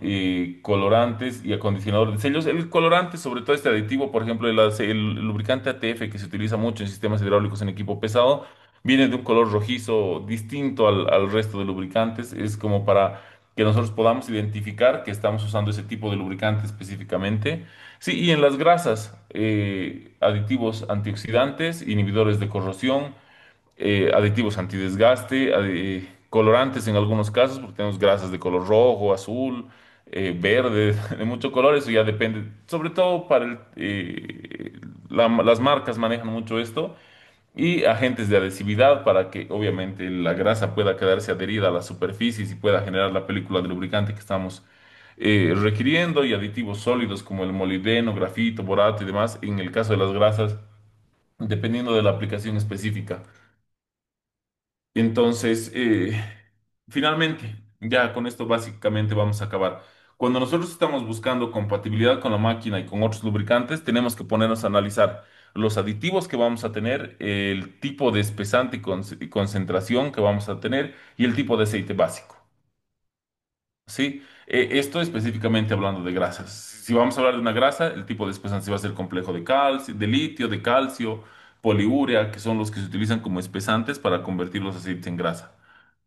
colorantes y acondicionadores de sellos. El colorante, sobre todo este aditivo, por ejemplo, el lubricante ATF que se utiliza mucho en sistemas hidráulicos en equipo pesado, viene de un color rojizo distinto al resto de lubricantes. Es como para que nosotros podamos identificar que estamos usando ese tipo de lubricante específicamente. Sí, y en las grasas, aditivos antioxidantes, inhibidores de corrosión, aditivos antidesgaste, colorantes en algunos casos, porque tenemos grasas de color rojo, azul, verde, de muchos colores. Eso ya depende, sobre todo para las marcas manejan mucho esto, y agentes de adhesividad para que obviamente la grasa pueda quedarse adherida a las superficies y pueda generar la película de lubricante que estamos requiriendo, y aditivos sólidos como el molibdeno, grafito, borato y demás, en el caso de las grasas, dependiendo de la aplicación específica. Entonces, finalmente, ya con esto básicamente vamos a acabar. Cuando nosotros estamos buscando compatibilidad con la máquina y con otros lubricantes, tenemos que ponernos a analizar los aditivos que vamos a tener, el tipo de espesante y concentración que vamos a tener y el tipo de aceite básico. Sí, esto específicamente hablando de grasas. Si vamos a hablar de una grasa, el tipo de espesante va a ser complejo de calcio, de litio, de calcio, poliúrea, que son los que se utilizan como espesantes para convertir los aceites en grasa.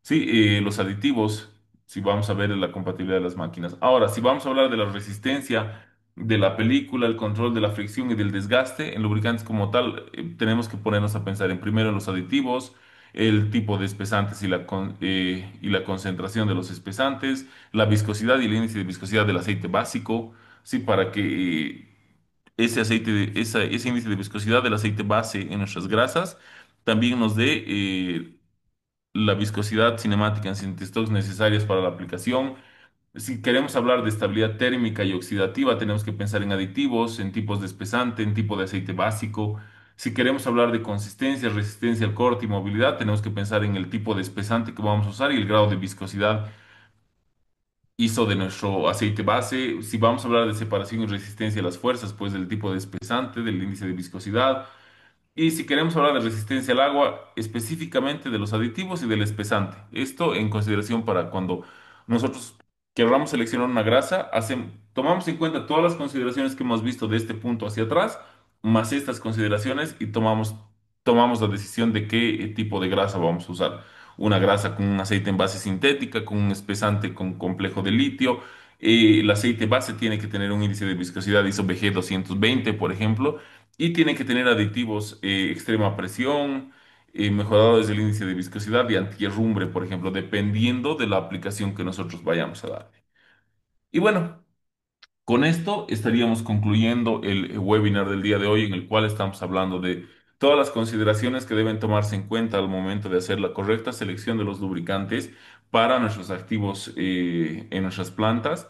Sí, los aditivos, si vamos a ver la compatibilidad de las máquinas. Ahora, si vamos a hablar de la resistencia de la película, el control de la fricción y del desgaste, en lubricantes como tal, tenemos que ponernos a pensar en primero en los aditivos, el tipo de espesantes y la concentración de los espesantes, la viscosidad y el índice de viscosidad del aceite básico, sí, para que ese ese índice de viscosidad del aceite base en nuestras grasas también nos dé la viscosidad cinemática en centistocks necesarias para la aplicación. Si queremos hablar de estabilidad térmica y oxidativa, tenemos que pensar en aditivos, en tipos de espesante, en tipo de aceite básico. Si queremos hablar de consistencia, resistencia al corte y movilidad, tenemos que pensar en el tipo de espesante que vamos a usar y el grado de viscosidad ISO de nuestro aceite base. Si vamos a hablar de separación y resistencia a las fuerzas, pues del tipo de espesante, del índice de viscosidad. Y si queremos hablar de resistencia al agua, específicamente de los aditivos y del espesante. Esto en consideración para cuando nosotros queramos seleccionar una grasa, tomamos en cuenta todas las consideraciones que hemos visto de este punto hacia atrás, más estas consideraciones y tomamos la decisión de qué tipo de grasa vamos a usar. Una grasa con un aceite en base sintética, con un espesante con complejo de litio. El aceite base tiene que tener un índice de viscosidad ISO-BG 220, por ejemplo, y tiene que tener aditivos extrema presión, mejoradores del índice de viscosidad y antierrumbre, por ejemplo, dependiendo de la aplicación que nosotros vayamos a dar. Y bueno, con esto estaríamos concluyendo el webinar del día de hoy en el cual estamos hablando de todas las consideraciones que deben tomarse en cuenta al momento de hacer la correcta selección de los lubricantes para nuestros activos en nuestras plantas.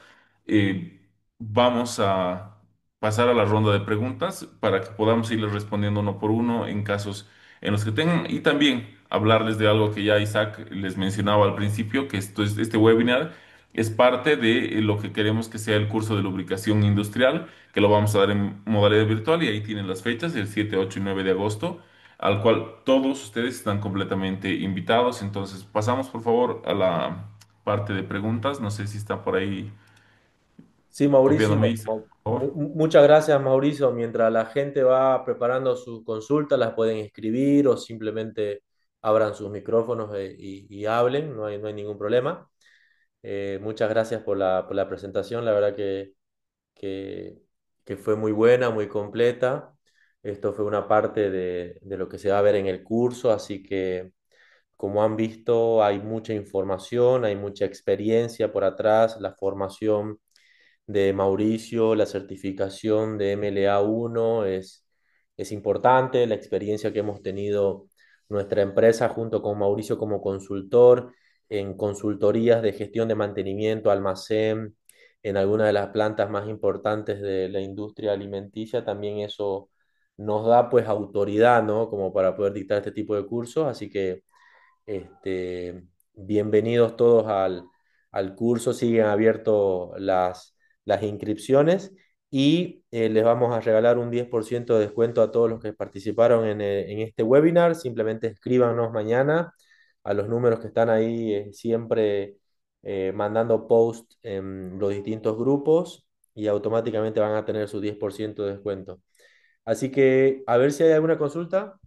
Vamos a pasar a la ronda de preguntas para que podamos irles respondiendo uno por uno en casos en los que tengan y también hablarles de algo que ya Isaac les mencionaba al principio, que este webinar es parte de lo que queremos que sea el curso de lubricación industrial, que lo vamos a dar en modalidad virtual y ahí tienen las fechas, el 7, 8 y 9 de agosto, al cual todos ustedes están completamente invitados. Entonces, pasamos por favor a la parte de preguntas. No sé si está por ahí Sí, copiándome, Mauricio, Isa, por favor. muchas gracias, Mauricio. Mientras la gente va preparando sus consultas, las pueden escribir o simplemente abran sus micrófonos y hablen, no hay ningún problema. Muchas gracias por la presentación, la verdad que, que fue muy buena, muy completa. Esto fue una parte de lo que se va a ver en el curso, así que como han visto, hay mucha información, hay mucha experiencia por atrás, la formación de Mauricio, la certificación de MLA1 es importante, la experiencia que hemos tenido nuestra empresa junto con Mauricio como consultor en consultorías de gestión de mantenimiento, almacén, en algunas de las plantas más importantes de la industria alimenticia, también eso nos da pues autoridad, ¿no? Como para poder dictar este tipo de cursos, así que este, bienvenidos todos al curso, siguen abiertos las inscripciones y les vamos a regalar un 10% de descuento a todos los que participaron en este webinar. Simplemente escríbanos mañana a los números que están ahí siempre mandando post en los distintos grupos y automáticamente van a tener su 10% de descuento. Así que a ver si hay alguna consulta.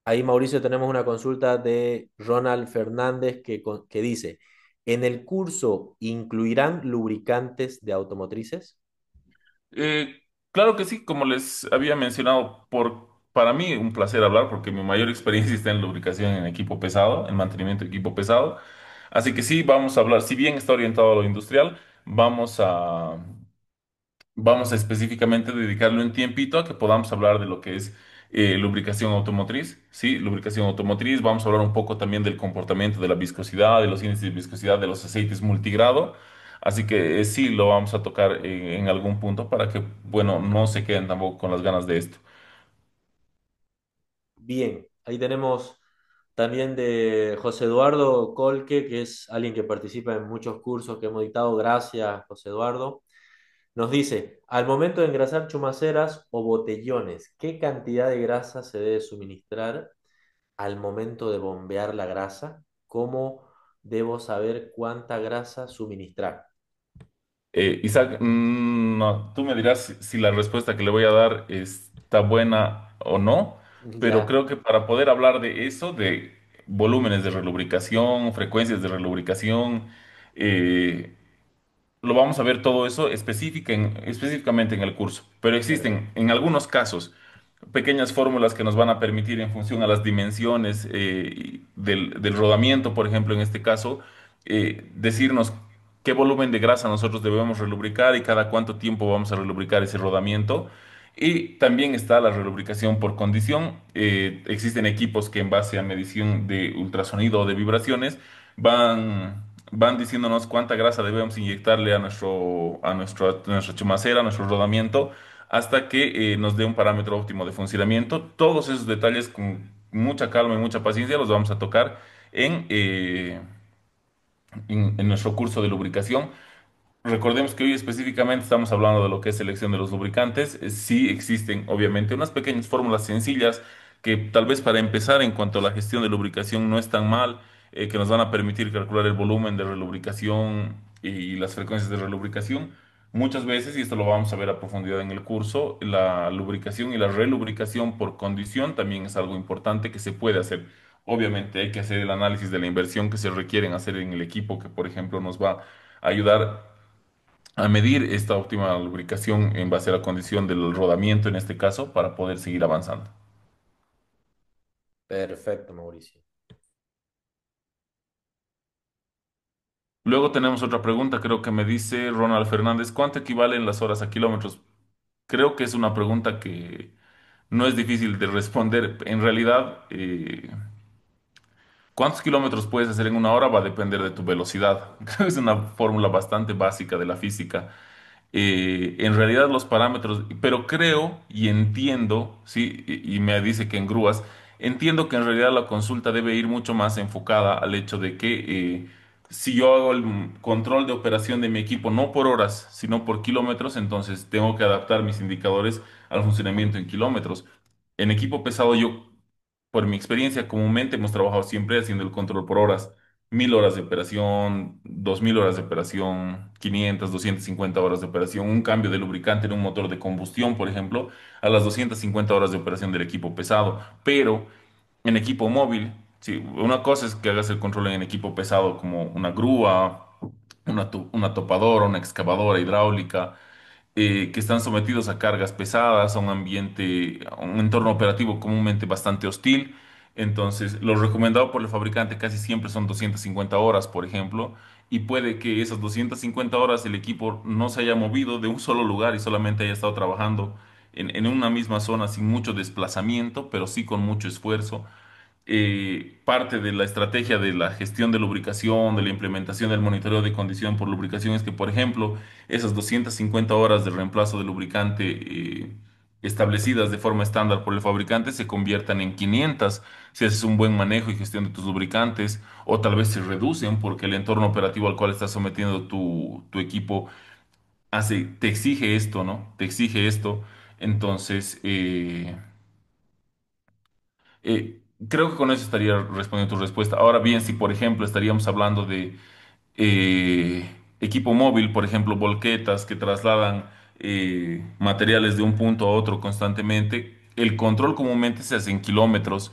Ahí, Mauricio, tenemos una consulta de Ronald Fernández que dice, ¿en el curso incluirán lubricantes de automotrices? Claro que sí, como les había mencionado, para mí un placer hablar porque mi mayor experiencia está en lubricación en equipo pesado, en mantenimiento de equipo pesado. Así que sí, vamos a hablar, si bien está orientado a lo industrial, vamos a específicamente dedicarle un tiempito a que podamos hablar de lo que es lubricación automotriz. Sí, lubricación automotriz, vamos a hablar un poco también del comportamiento de la viscosidad, de los índices de viscosidad de los aceites multigrado. Así que sí, lo vamos a tocar en algún punto para que, bueno, no se queden tampoco con las ganas de esto. Bien, ahí tenemos También de José Eduardo Colque, que es alguien que participa en muchos cursos que hemos dictado. Gracias, José Eduardo. Nos dice, al momento de engrasar chumaceras o botellones, ¿qué cantidad de grasa se debe suministrar al momento de bombear la grasa? ¿Cómo debo saber cuánta grasa suministrar? Isaac, no, tú me dirás si la respuesta que le voy a dar está buena o no, pero Ya, creo que para poder hablar de eso, de volúmenes de relubricación, frecuencias de relubricación, eh, lo vamos a ver todo eso específicamente en el curso, pero existen en algunos casos pequeñas fórmulas que nos van a permitir en función a las dimensiones del rodamiento, por ejemplo, en este caso, decirnos qué volumen de grasa nosotros debemos relubricar y cada cuánto tiempo vamos a relubricar ese rodamiento. Y también está la relubricación por condición. Existen equipos que en base a medición de ultrasonido o de vibraciones van diciéndonos cuánta grasa debemos inyectarle a nuestra chumacera, a nuestro rodamiento, hasta que nos dé un parámetro óptimo de funcionamiento. Todos esos detalles con mucha calma y mucha paciencia los vamos a tocar en, eh, en nuestro curso de lubricación. Recordemos que hoy específicamente estamos hablando de lo que es selección de los lubricantes. Sí existen, obviamente, unas pequeñas fórmulas sencillas que tal vez para empezar en cuanto a la gestión de lubricación no están mal, que nos van a permitir calcular el volumen de relubricación y las frecuencias de relubricación. Muchas veces, y esto lo vamos a ver a profundidad en el curso, la lubricación y la relubricación por condición también es algo importante que se puede hacer. Obviamente hay que hacer el análisis de la inversión que se requieren hacer en el equipo que, por ejemplo, nos va a ayudar a medir esta óptima lubricación en base a la condición del rodamiento en este caso para poder seguir avanzando. perfecto, Mauricio. Luego tenemos otra pregunta, creo que me dice Ronald Fernández, ¿cuánto equivalen las horas a kilómetros? Creo que es una pregunta que no es difícil de responder. En realidad, ¿cuántos kilómetros puedes hacer en una hora? Va a depender de tu velocidad. Creo que es una fórmula bastante básica de la física. En realidad los parámetros, pero creo y entiendo, sí, y me dice que en grúas, entiendo que en realidad la consulta debe ir mucho más enfocada al hecho de que si yo hago el control de operación de mi equipo no por horas, sino por kilómetros, entonces tengo que adaptar mis indicadores al funcionamiento en kilómetros. En equipo pesado yo por mi experiencia, comúnmente hemos trabajado siempre haciendo el control por horas. 1000 horas de operación, 2000 horas de operación, 500, 250 horas de operación, un cambio de lubricante en un motor de combustión, por ejemplo, a las 250 horas de operación del equipo pesado. Pero en equipo móvil, sí, una cosa es que hagas el control en equipo pesado como una grúa, una topadora, una excavadora hidráulica que están sometidos a cargas pesadas, a un ambiente, a un entorno operativo comúnmente bastante hostil. Entonces, lo recomendado por el fabricante casi siempre son 250 horas, por ejemplo, y puede que esas 250 horas el equipo no se haya movido de un solo lugar y solamente haya estado trabajando en una misma zona sin mucho desplazamiento, pero sí con mucho esfuerzo. Parte de la estrategia de la gestión de lubricación, de la implementación del monitoreo de condición por lubricación es que, por ejemplo, esas 250 horas de reemplazo de lubricante establecidas de forma estándar por el fabricante se conviertan en 500 si haces un buen manejo y gestión de tus lubricantes, o tal vez se reducen porque el entorno operativo al cual estás sometiendo tu equipo te exige esto, ¿no? Te exige esto. Entonces, creo que con eso estaría respondiendo tu respuesta. Ahora bien, si por ejemplo estaríamos hablando de equipo móvil, por ejemplo, volquetas que trasladan materiales de un punto a otro constantemente, el control comúnmente se hace en kilómetros.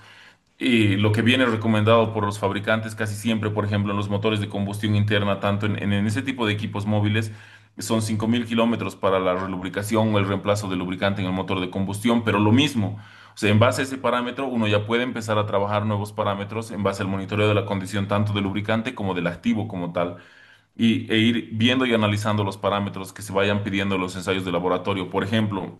Y lo que viene recomendado por los fabricantes casi siempre, por ejemplo, en los motores de combustión interna, tanto en ese tipo de equipos móviles, son 5000 kilómetros para la relubricación o el reemplazo de lubricante en el motor de combustión, pero lo mismo. O sea, en base a ese parámetro, uno ya puede empezar a trabajar nuevos parámetros en base al monitoreo de la condición tanto del lubricante como del activo como tal, e ir viendo y analizando los parámetros que se vayan pidiendo en los ensayos de laboratorio. Por ejemplo,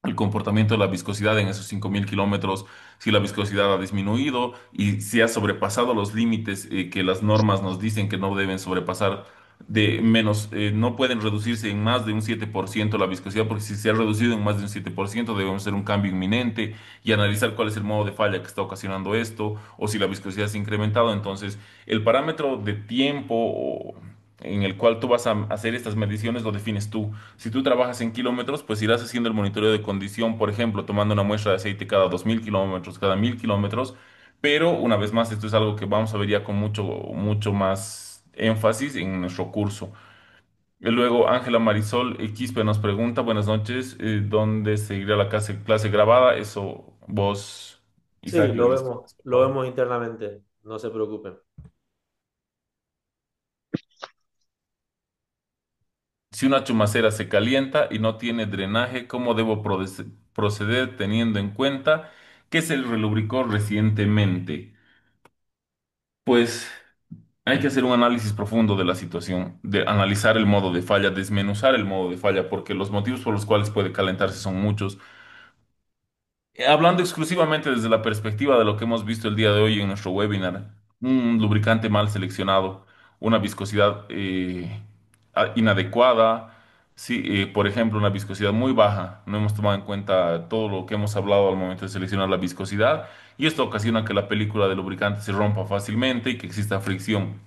el comportamiento de la viscosidad en esos 5000 kilómetros, si la viscosidad ha disminuido y si ha sobrepasado los límites que las normas nos dicen que no deben sobrepasar, de menos, no pueden reducirse en más de un 7% la viscosidad, porque si se ha reducido en más de un 7% debemos hacer un cambio inminente y analizar cuál es el modo de falla que está ocasionando esto, o si la viscosidad se ha incrementado. Entonces, el parámetro de tiempo en el cual tú vas a hacer estas mediciones lo defines tú. Si tú trabajas en kilómetros, pues irás haciendo el monitoreo de condición, por ejemplo, tomando una muestra de aceite cada 2000 kilómetros, cada 1000 kilómetros. Pero una vez más, esto es algo que vamos a ver ya con mucho más énfasis en nuestro curso. Y luego Ángela Marisol Quispe nos pregunta, buenas noches, ¿dónde seguirá la clase grabada? Eso vos, Sí, Isaac, le respondes, por lo favor. vemos internamente, no se preocupen. Si una chumacera se calienta y no tiene drenaje, ¿cómo debo proceder teniendo en cuenta que se relubricó recientemente? Pues hay que hacer un análisis profundo de la situación, de analizar el modo de falla, desmenuzar el modo de falla, porque los motivos por los cuales puede calentarse son muchos. Hablando exclusivamente desde la perspectiva de lo que hemos visto el día de hoy en nuestro webinar, un lubricante mal seleccionado, una viscosidad inadecuada, sí, por ejemplo, una viscosidad muy baja. No hemos tomado en cuenta todo lo que hemos hablado al momento de seleccionar la viscosidad y esto ocasiona que la película del lubricante se rompa fácilmente y que exista fricción.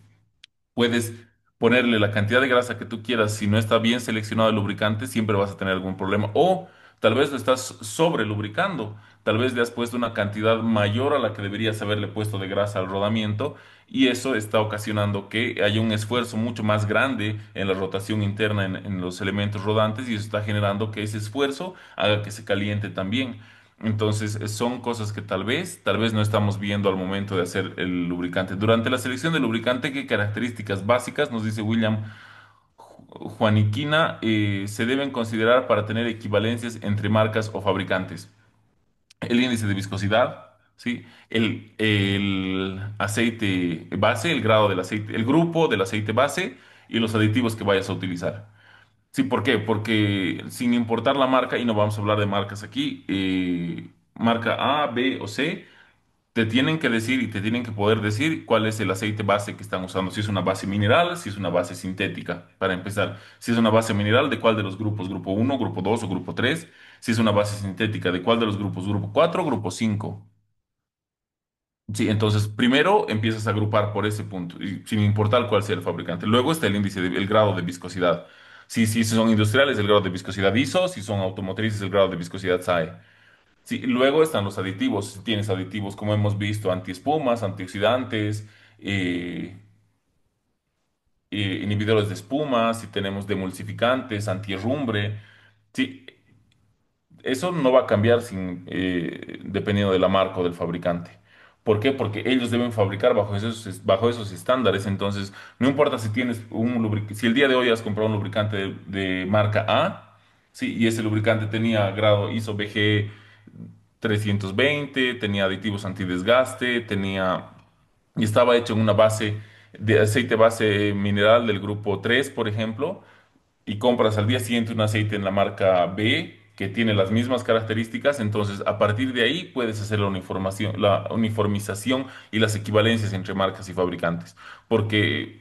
Puedes ponerle la cantidad de grasa que tú quieras. Si no está bien seleccionado el lubricante, siempre vas a tener algún problema. O tal vez lo estás sobre lubricando. Tal vez le has puesto una cantidad mayor a la que deberías haberle puesto de grasa al rodamiento y eso está ocasionando que haya un esfuerzo mucho más grande en la rotación interna en los elementos rodantes y eso está generando que ese esfuerzo haga que se caliente también. Entonces, son cosas que tal vez no estamos viendo al momento de hacer el lubricante. Durante la selección del lubricante, ¿qué características básicas, nos dice William Juaniquina, se deben considerar para tener equivalencias entre marcas o fabricantes? El índice de viscosidad, ¿sí? El aceite base, el grado del aceite, el grupo del aceite base y los aditivos que vayas a utilizar. Sí, ¿por qué? Porque sin importar la marca, y no vamos a hablar de marcas aquí, marca A, B o C, te tienen que decir y te tienen que poder decir cuál es el aceite base que están usando. Si es una base mineral, si es una base sintética, para empezar. Si es una base mineral, ¿de cuál de los grupos? ¿Grupo uno, grupo 2 o grupo 3? Si es una base sintética, ¿de cuál de los grupos? ¿Grupo 4 o grupo 5? Sí, entonces primero empiezas a agrupar por ese punto, y sin importar cuál sea el fabricante. Luego está el índice, el grado de viscosidad. Si son industriales, el grado de viscosidad ISO, si son automotrices, el grado de viscosidad SAE. Sí, luego están los aditivos. Si tienes aditivos, como hemos visto, antiespumas, antioxidantes, eh, inhibidores de espuma, si tenemos demulcificantes, antierrumbre. Sí, eso no va a cambiar dependiendo de la marca o del fabricante. ¿Por qué? Porque ellos deben fabricar bajo esos estándares. Entonces, no importa si tienes un lubricante, si el día de hoy has comprado un lubricante de marca A, sí, y ese lubricante tenía grado ISO BG 320, tenía aditivos antidesgaste, y estaba hecho en una base de aceite base mineral del grupo 3, por ejemplo, y compras al día siguiente un aceite en la marca B que tiene las mismas características, entonces a partir de ahí puedes hacer la uniformización y las equivalencias entre marcas y fabricantes, porque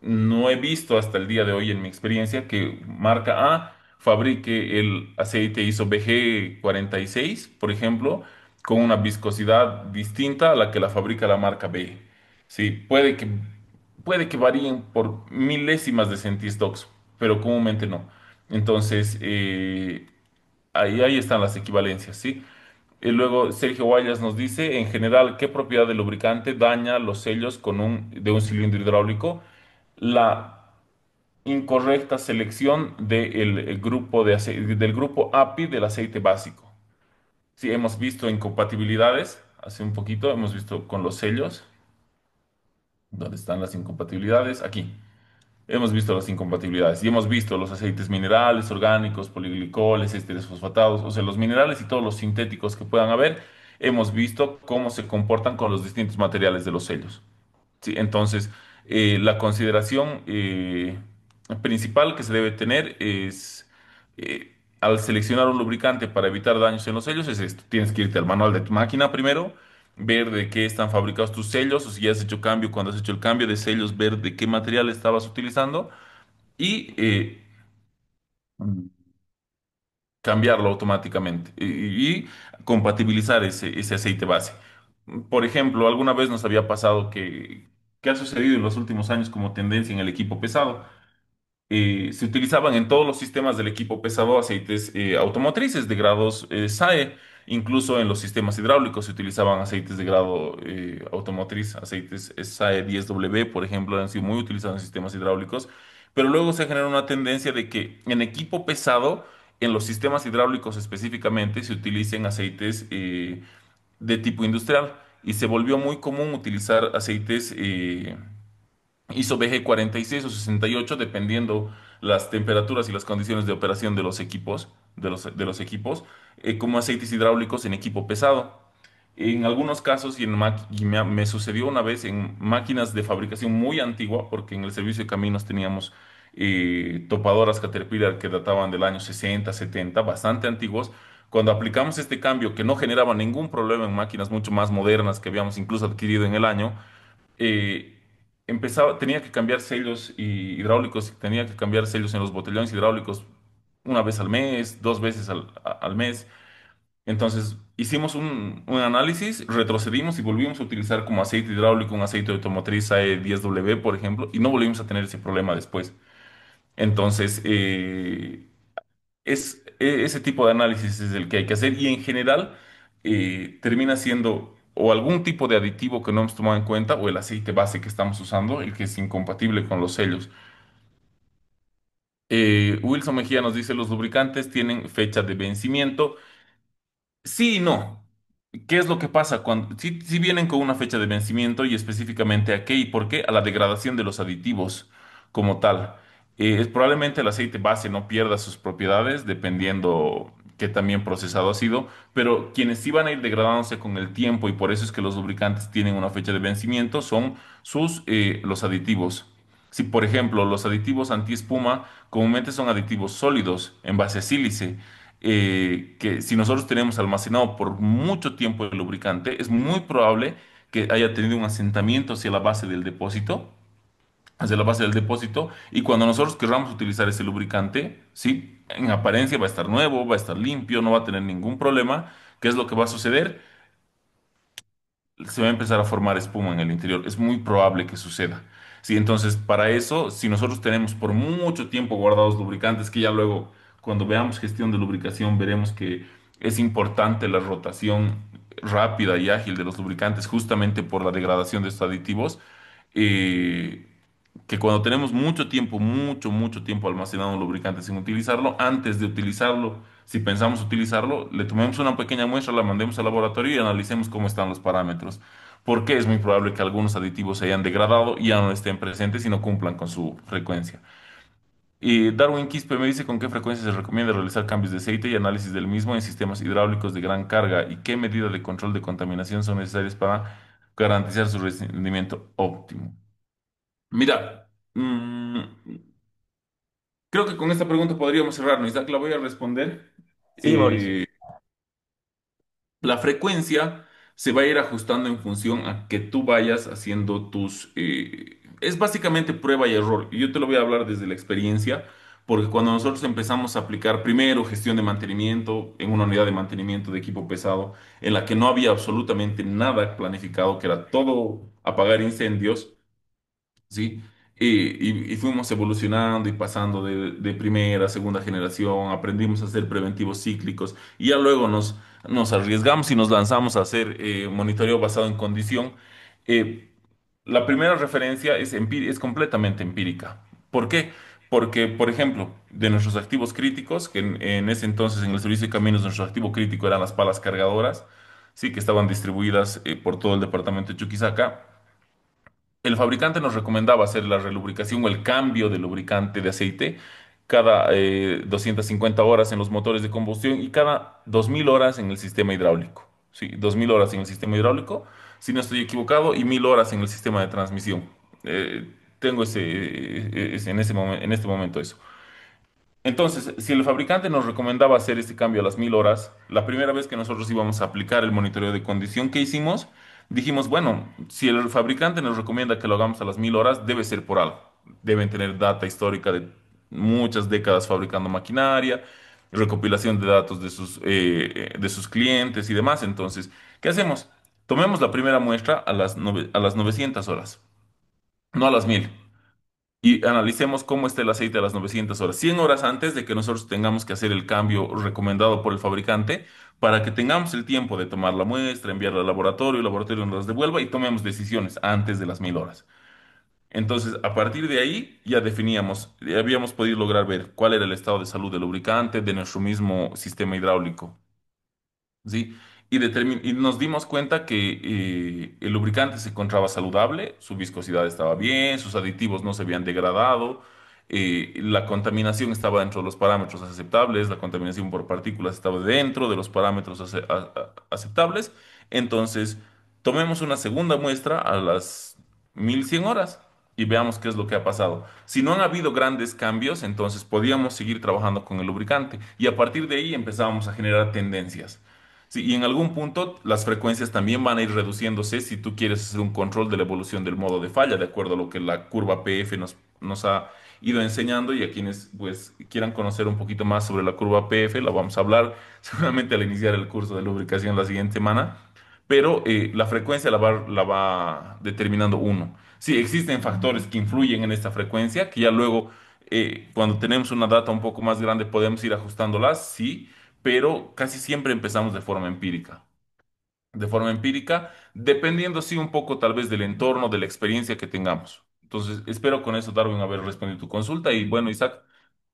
no he visto hasta el día de hoy en mi experiencia que marca A fabrique el aceite ISO BG 46, por ejemplo, con una viscosidad distinta a la que la fabrica la marca B. Sí, puede que varíen por milésimas de centistocks, pero comúnmente no. Entonces, ahí están las equivalencias, ¿sí? Y luego Sergio Guayas nos dice, en general, ¿qué propiedad del lubricante daña los sellos de un cilindro hidráulico? La incorrecta selección del grupo API del aceite básico. Sí, hemos visto incompatibilidades, hace un poquito hemos visto con los sellos. ¿Dónde están las incompatibilidades? Aquí. Hemos visto las incompatibilidades y hemos visto los aceites minerales, orgánicos, poliglicoles, ésteres fosfatados, o sea, los minerales y todos los sintéticos que puedan haber. Hemos visto cómo se comportan con los distintos materiales de los sellos. Sí, entonces, la consideración principal que se debe tener es, al seleccionar un lubricante para evitar daños en los sellos, es esto. Tienes que irte al manual de tu máquina primero, ver de qué están fabricados tus sellos, o si ya has hecho cambio, cuando has hecho el cambio de sellos, ver de qué material estabas utilizando. y cambiarlo automáticamente y compatibilizar ese aceite base. Por ejemplo, alguna vez nos había pasado que ha sucedido en los últimos años como tendencia en el equipo pesado. Se utilizaban en todos los sistemas del equipo pesado aceites automotrices de grados SAE. Incluso en los sistemas hidráulicos se utilizaban aceites de grado automotriz, aceites SAE 10W, por ejemplo, han sido muy utilizados en sistemas hidráulicos. Pero luego se generó una tendencia de que en equipo pesado, en los sistemas hidráulicos específicamente, se utilicen aceites de tipo industrial. Y se volvió muy común utilizar aceites ISO BG 46 o 68, dependiendo las temperaturas y las condiciones de operación de los equipos, de los equipos, como aceites hidráulicos en equipo pesado. En algunos casos, y me sucedió una vez en máquinas de fabricación muy antigua, porque en el servicio de caminos teníamos topadoras Caterpillar que databan del año 60, 70, bastante antiguos. Cuando aplicamos este cambio que no generaba ningún problema en máquinas mucho más modernas que habíamos incluso adquirido en el año, eh, tenía que cambiar sellos hidráulicos, tenía que cambiar sellos en los botellones hidráulicos una vez al mes, dos veces al mes. Entonces hicimos un análisis, retrocedimos y volvimos a utilizar como aceite hidráulico un aceite automotriz AE10W, por ejemplo, y no volvimos a tener ese problema después. Entonces, ese tipo de análisis es el que hay que hacer y en general termina siendo o algún tipo de aditivo que no hemos tomado en cuenta o el aceite base que estamos usando, el que es incompatible con los sellos. Wilson Mejía nos dice, los lubricantes tienen fecha de vencimiento. Sí y no. ¿Qué es lo que pasa cuando si vienen con una fecha de vencimiento y específicamente a qué y por qué? A la degradación de los aditivos como tal. Probablemente el aceite base no pierda sus propiedades dependiendo qué tan bien procesado ha sido, pero quienes sí van a ir degradándose con el tiempo y por eso es que los lubricantes tienen una fecha de vencimiento son los aditivos. Si por ejemplo los aditivos antiespuma comúnmente son aditivos sólidos en base a sílice que si nosotros tenemos almacenado por mucho tiempo el lubricante, es muy probable que haya tenido un asentamiento hacia la base del depósito, y cuando nosotros querramos utilizar ese lubricante, sí, en apariencia va a estar nuevo, va a estar limpio, no va a tener ningún problema. ¿Qué es lo que va a suceder? Se va a empezar a formar espuma en el interior. Es muy probable que suceda. Sí, entonces, para eso, si nosotros tenemos por mucho tiempo guardados lubricantes, que ya luego, cuando veamos gestión de lubricación, veremos que es importante la rotación rápida y ágil de los lubricantes, justamente por la degradación de estos aditivos. eh, que cuando tenemos mucho tiempo, mucho tiempo almacenado un lubricante sin utilizarlo, antes de utilizarlo, si pensamos utilizarlo, le tomemos una pequeña muestra, la mandemos al laboratorio y analicemos cómo están los parámetros. Porque es muy probable que algunos aditivos se hayan degradado y ya no estén presentes y no cumplan con su frecuencia. Y Darwin Quispe me dice con qué frecuencia se recomienda realizar cambios de aceite y análisis del mismo en sistemas hidráulicos de gran carga y qué medidas de control de contaminación son necesarias para garantizar su rendimiento óptimo. Mira, creo que con esta pregunta podríamos cerrarnos. Isaac, la voy a responder. Sí, Mauricio. Eh, la frecuencia se va a ir ajustando en función a que tú vayas haciendo es básicamente prueba y error. Y yo te lo voy a hablar desde la experiencia, porque cuando nosotros empezamos a aplicar primero gestión de mantenimiento en una unidad de mantenimiento de equipo pesado, en la que no había absolutamente nada planificado, que era todo apagar incendios. ¿Sí? Y fuimos evolucionando y pasando de primera a segunda generación, aprendimos a hacer preventivos cíclicos y ya luego nos arriesgamos y nos lanzamos a hacer monitoreo basado en condición. Eh, la primera referencia es completamente empírica. ¿Por qué? Porque, por ejemplo, de nuestros activos críticos, que en ese entonces en el servicio de caminos nuestro activo crítico eran las palas cargadoras, sí, que estaban distribuidas por todo el departamento de Chuquisaca. El fabricante nos recomendaba hacer la relubricación o el cambio de lubricante de aceite cada 250 horas en los motores de combustión y cada 2000 horas en el sistema hidráulico. Sí, 2000 horas en el sistema hidráulico, si no estoy equivocado, y 1000 horas en el sistema de transmisión. Tengo en este momento eso. Entonces, si el fabricante nos recomendaba hacer este cambio a las 1000 horas, la primera vez que nosotros íbamos a aplicar el monitoreo de condición que hicimos, dijimos, bueno, si el fabricante nos recomienda que lo hagamos a las 1000 horas, debe ser por algo. Deben tener data histórica muchas décadas fabricando maquinaria, recopilación de datos de sus clientes y demás. Entonces, ¿qué hacemos? Tomemos la primera muestra a las 900 horas, no a las 1000, y analicemos cómo está el aceite a las 900 horas, 100 horas antes de que nosotros tengamos que hacer el cambio recomendado por el fabricante, para que tengamos el tiempo de tomar la muestra, enviarla al laboratorio, el laboratorio nos las devuelva y tomemos decisiones antes de las 1000 horas. Entonces, a partir de ahí ya definíamos, ya habíamos podido lograr ver cuál era el estado de salud del lubricante, de nuestro mismo sistema hidráulico. ¿Sí? Y nos dimos cuenta que el lubricante se encontraba saludable, su viscosidad estaba bien, sus aditivos no se habían degradado, la contaminación estaba dentro de los parámetros aceptables, la contaminación por partículas estaba dentro de los parámetros aceptables. Entonces, tomemos una segunda muestra a las 1100 horas y veamos qué es lo que ha pasado. Si no han habido grandes cambios, entonces podíamos seguir trabajando con el lubricante y a partir de ahí empezábamos a generar tendencias. Sí, y en algún punto las frecuencias también van a ir reduciéndose si tú quieres hacer un control de la evolución del modo de falla, de acuerdo a lo que la curva PF nos ha ido enseñando, y a quienes pues quieran conocer un poquito más sobre la curva PF, la vamos a hablar seguramente al iniciar el curso de lubricación la siguiente semana, pero la frecuencia la va determinando uno. Sí, existen factores que influyen en esta frecuencia, que ya luego, cuando tenemos una data un poco más grande, podemos ir ajustándolas, sí, pero casi siempre empezamos de forma empírica. De forma empírica, dependiendo sí un poco tal vez del entorno, de la experiencia que tengamos. Entonces, espero con eso, Darwin, haber respondido tu consulta. Y bueno, Isaac,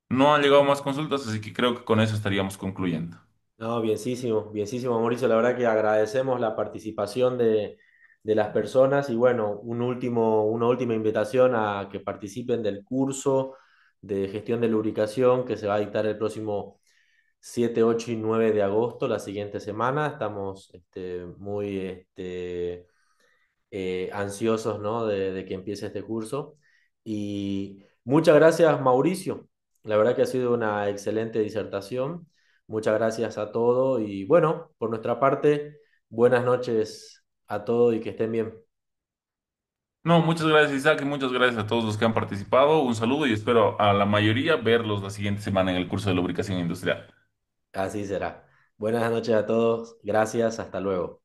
no han llegado más consultas, así que creo que con eso estaríamos concluyendo. No, bienísimo, bienísimo, Mauricio. La verdad que agradecemos la participación de las personas y bueno, una última invitación a que participen del curso de gestión de lubricación que se va a dictar el próximo 7, 8 y 9 de agosto, la siguiente semana. Estamos muy ansiosos, ¿no? de que empiece este curso. Y muchas gracias, Mauricio. La verdad que ha sido una excelente disertación. Muchas gracias a todos y bueno, por nuestra parte, buenas noches a todos y que estén bien. No, muchas gracias, Isaac, y muchas gracias a todos los que han participado. Un saludo y espero a la mayoría verlos la siguiente semana en el curso de lubricación industrial. Así será. Buenas noches a todos. Gracias. Hasta luego.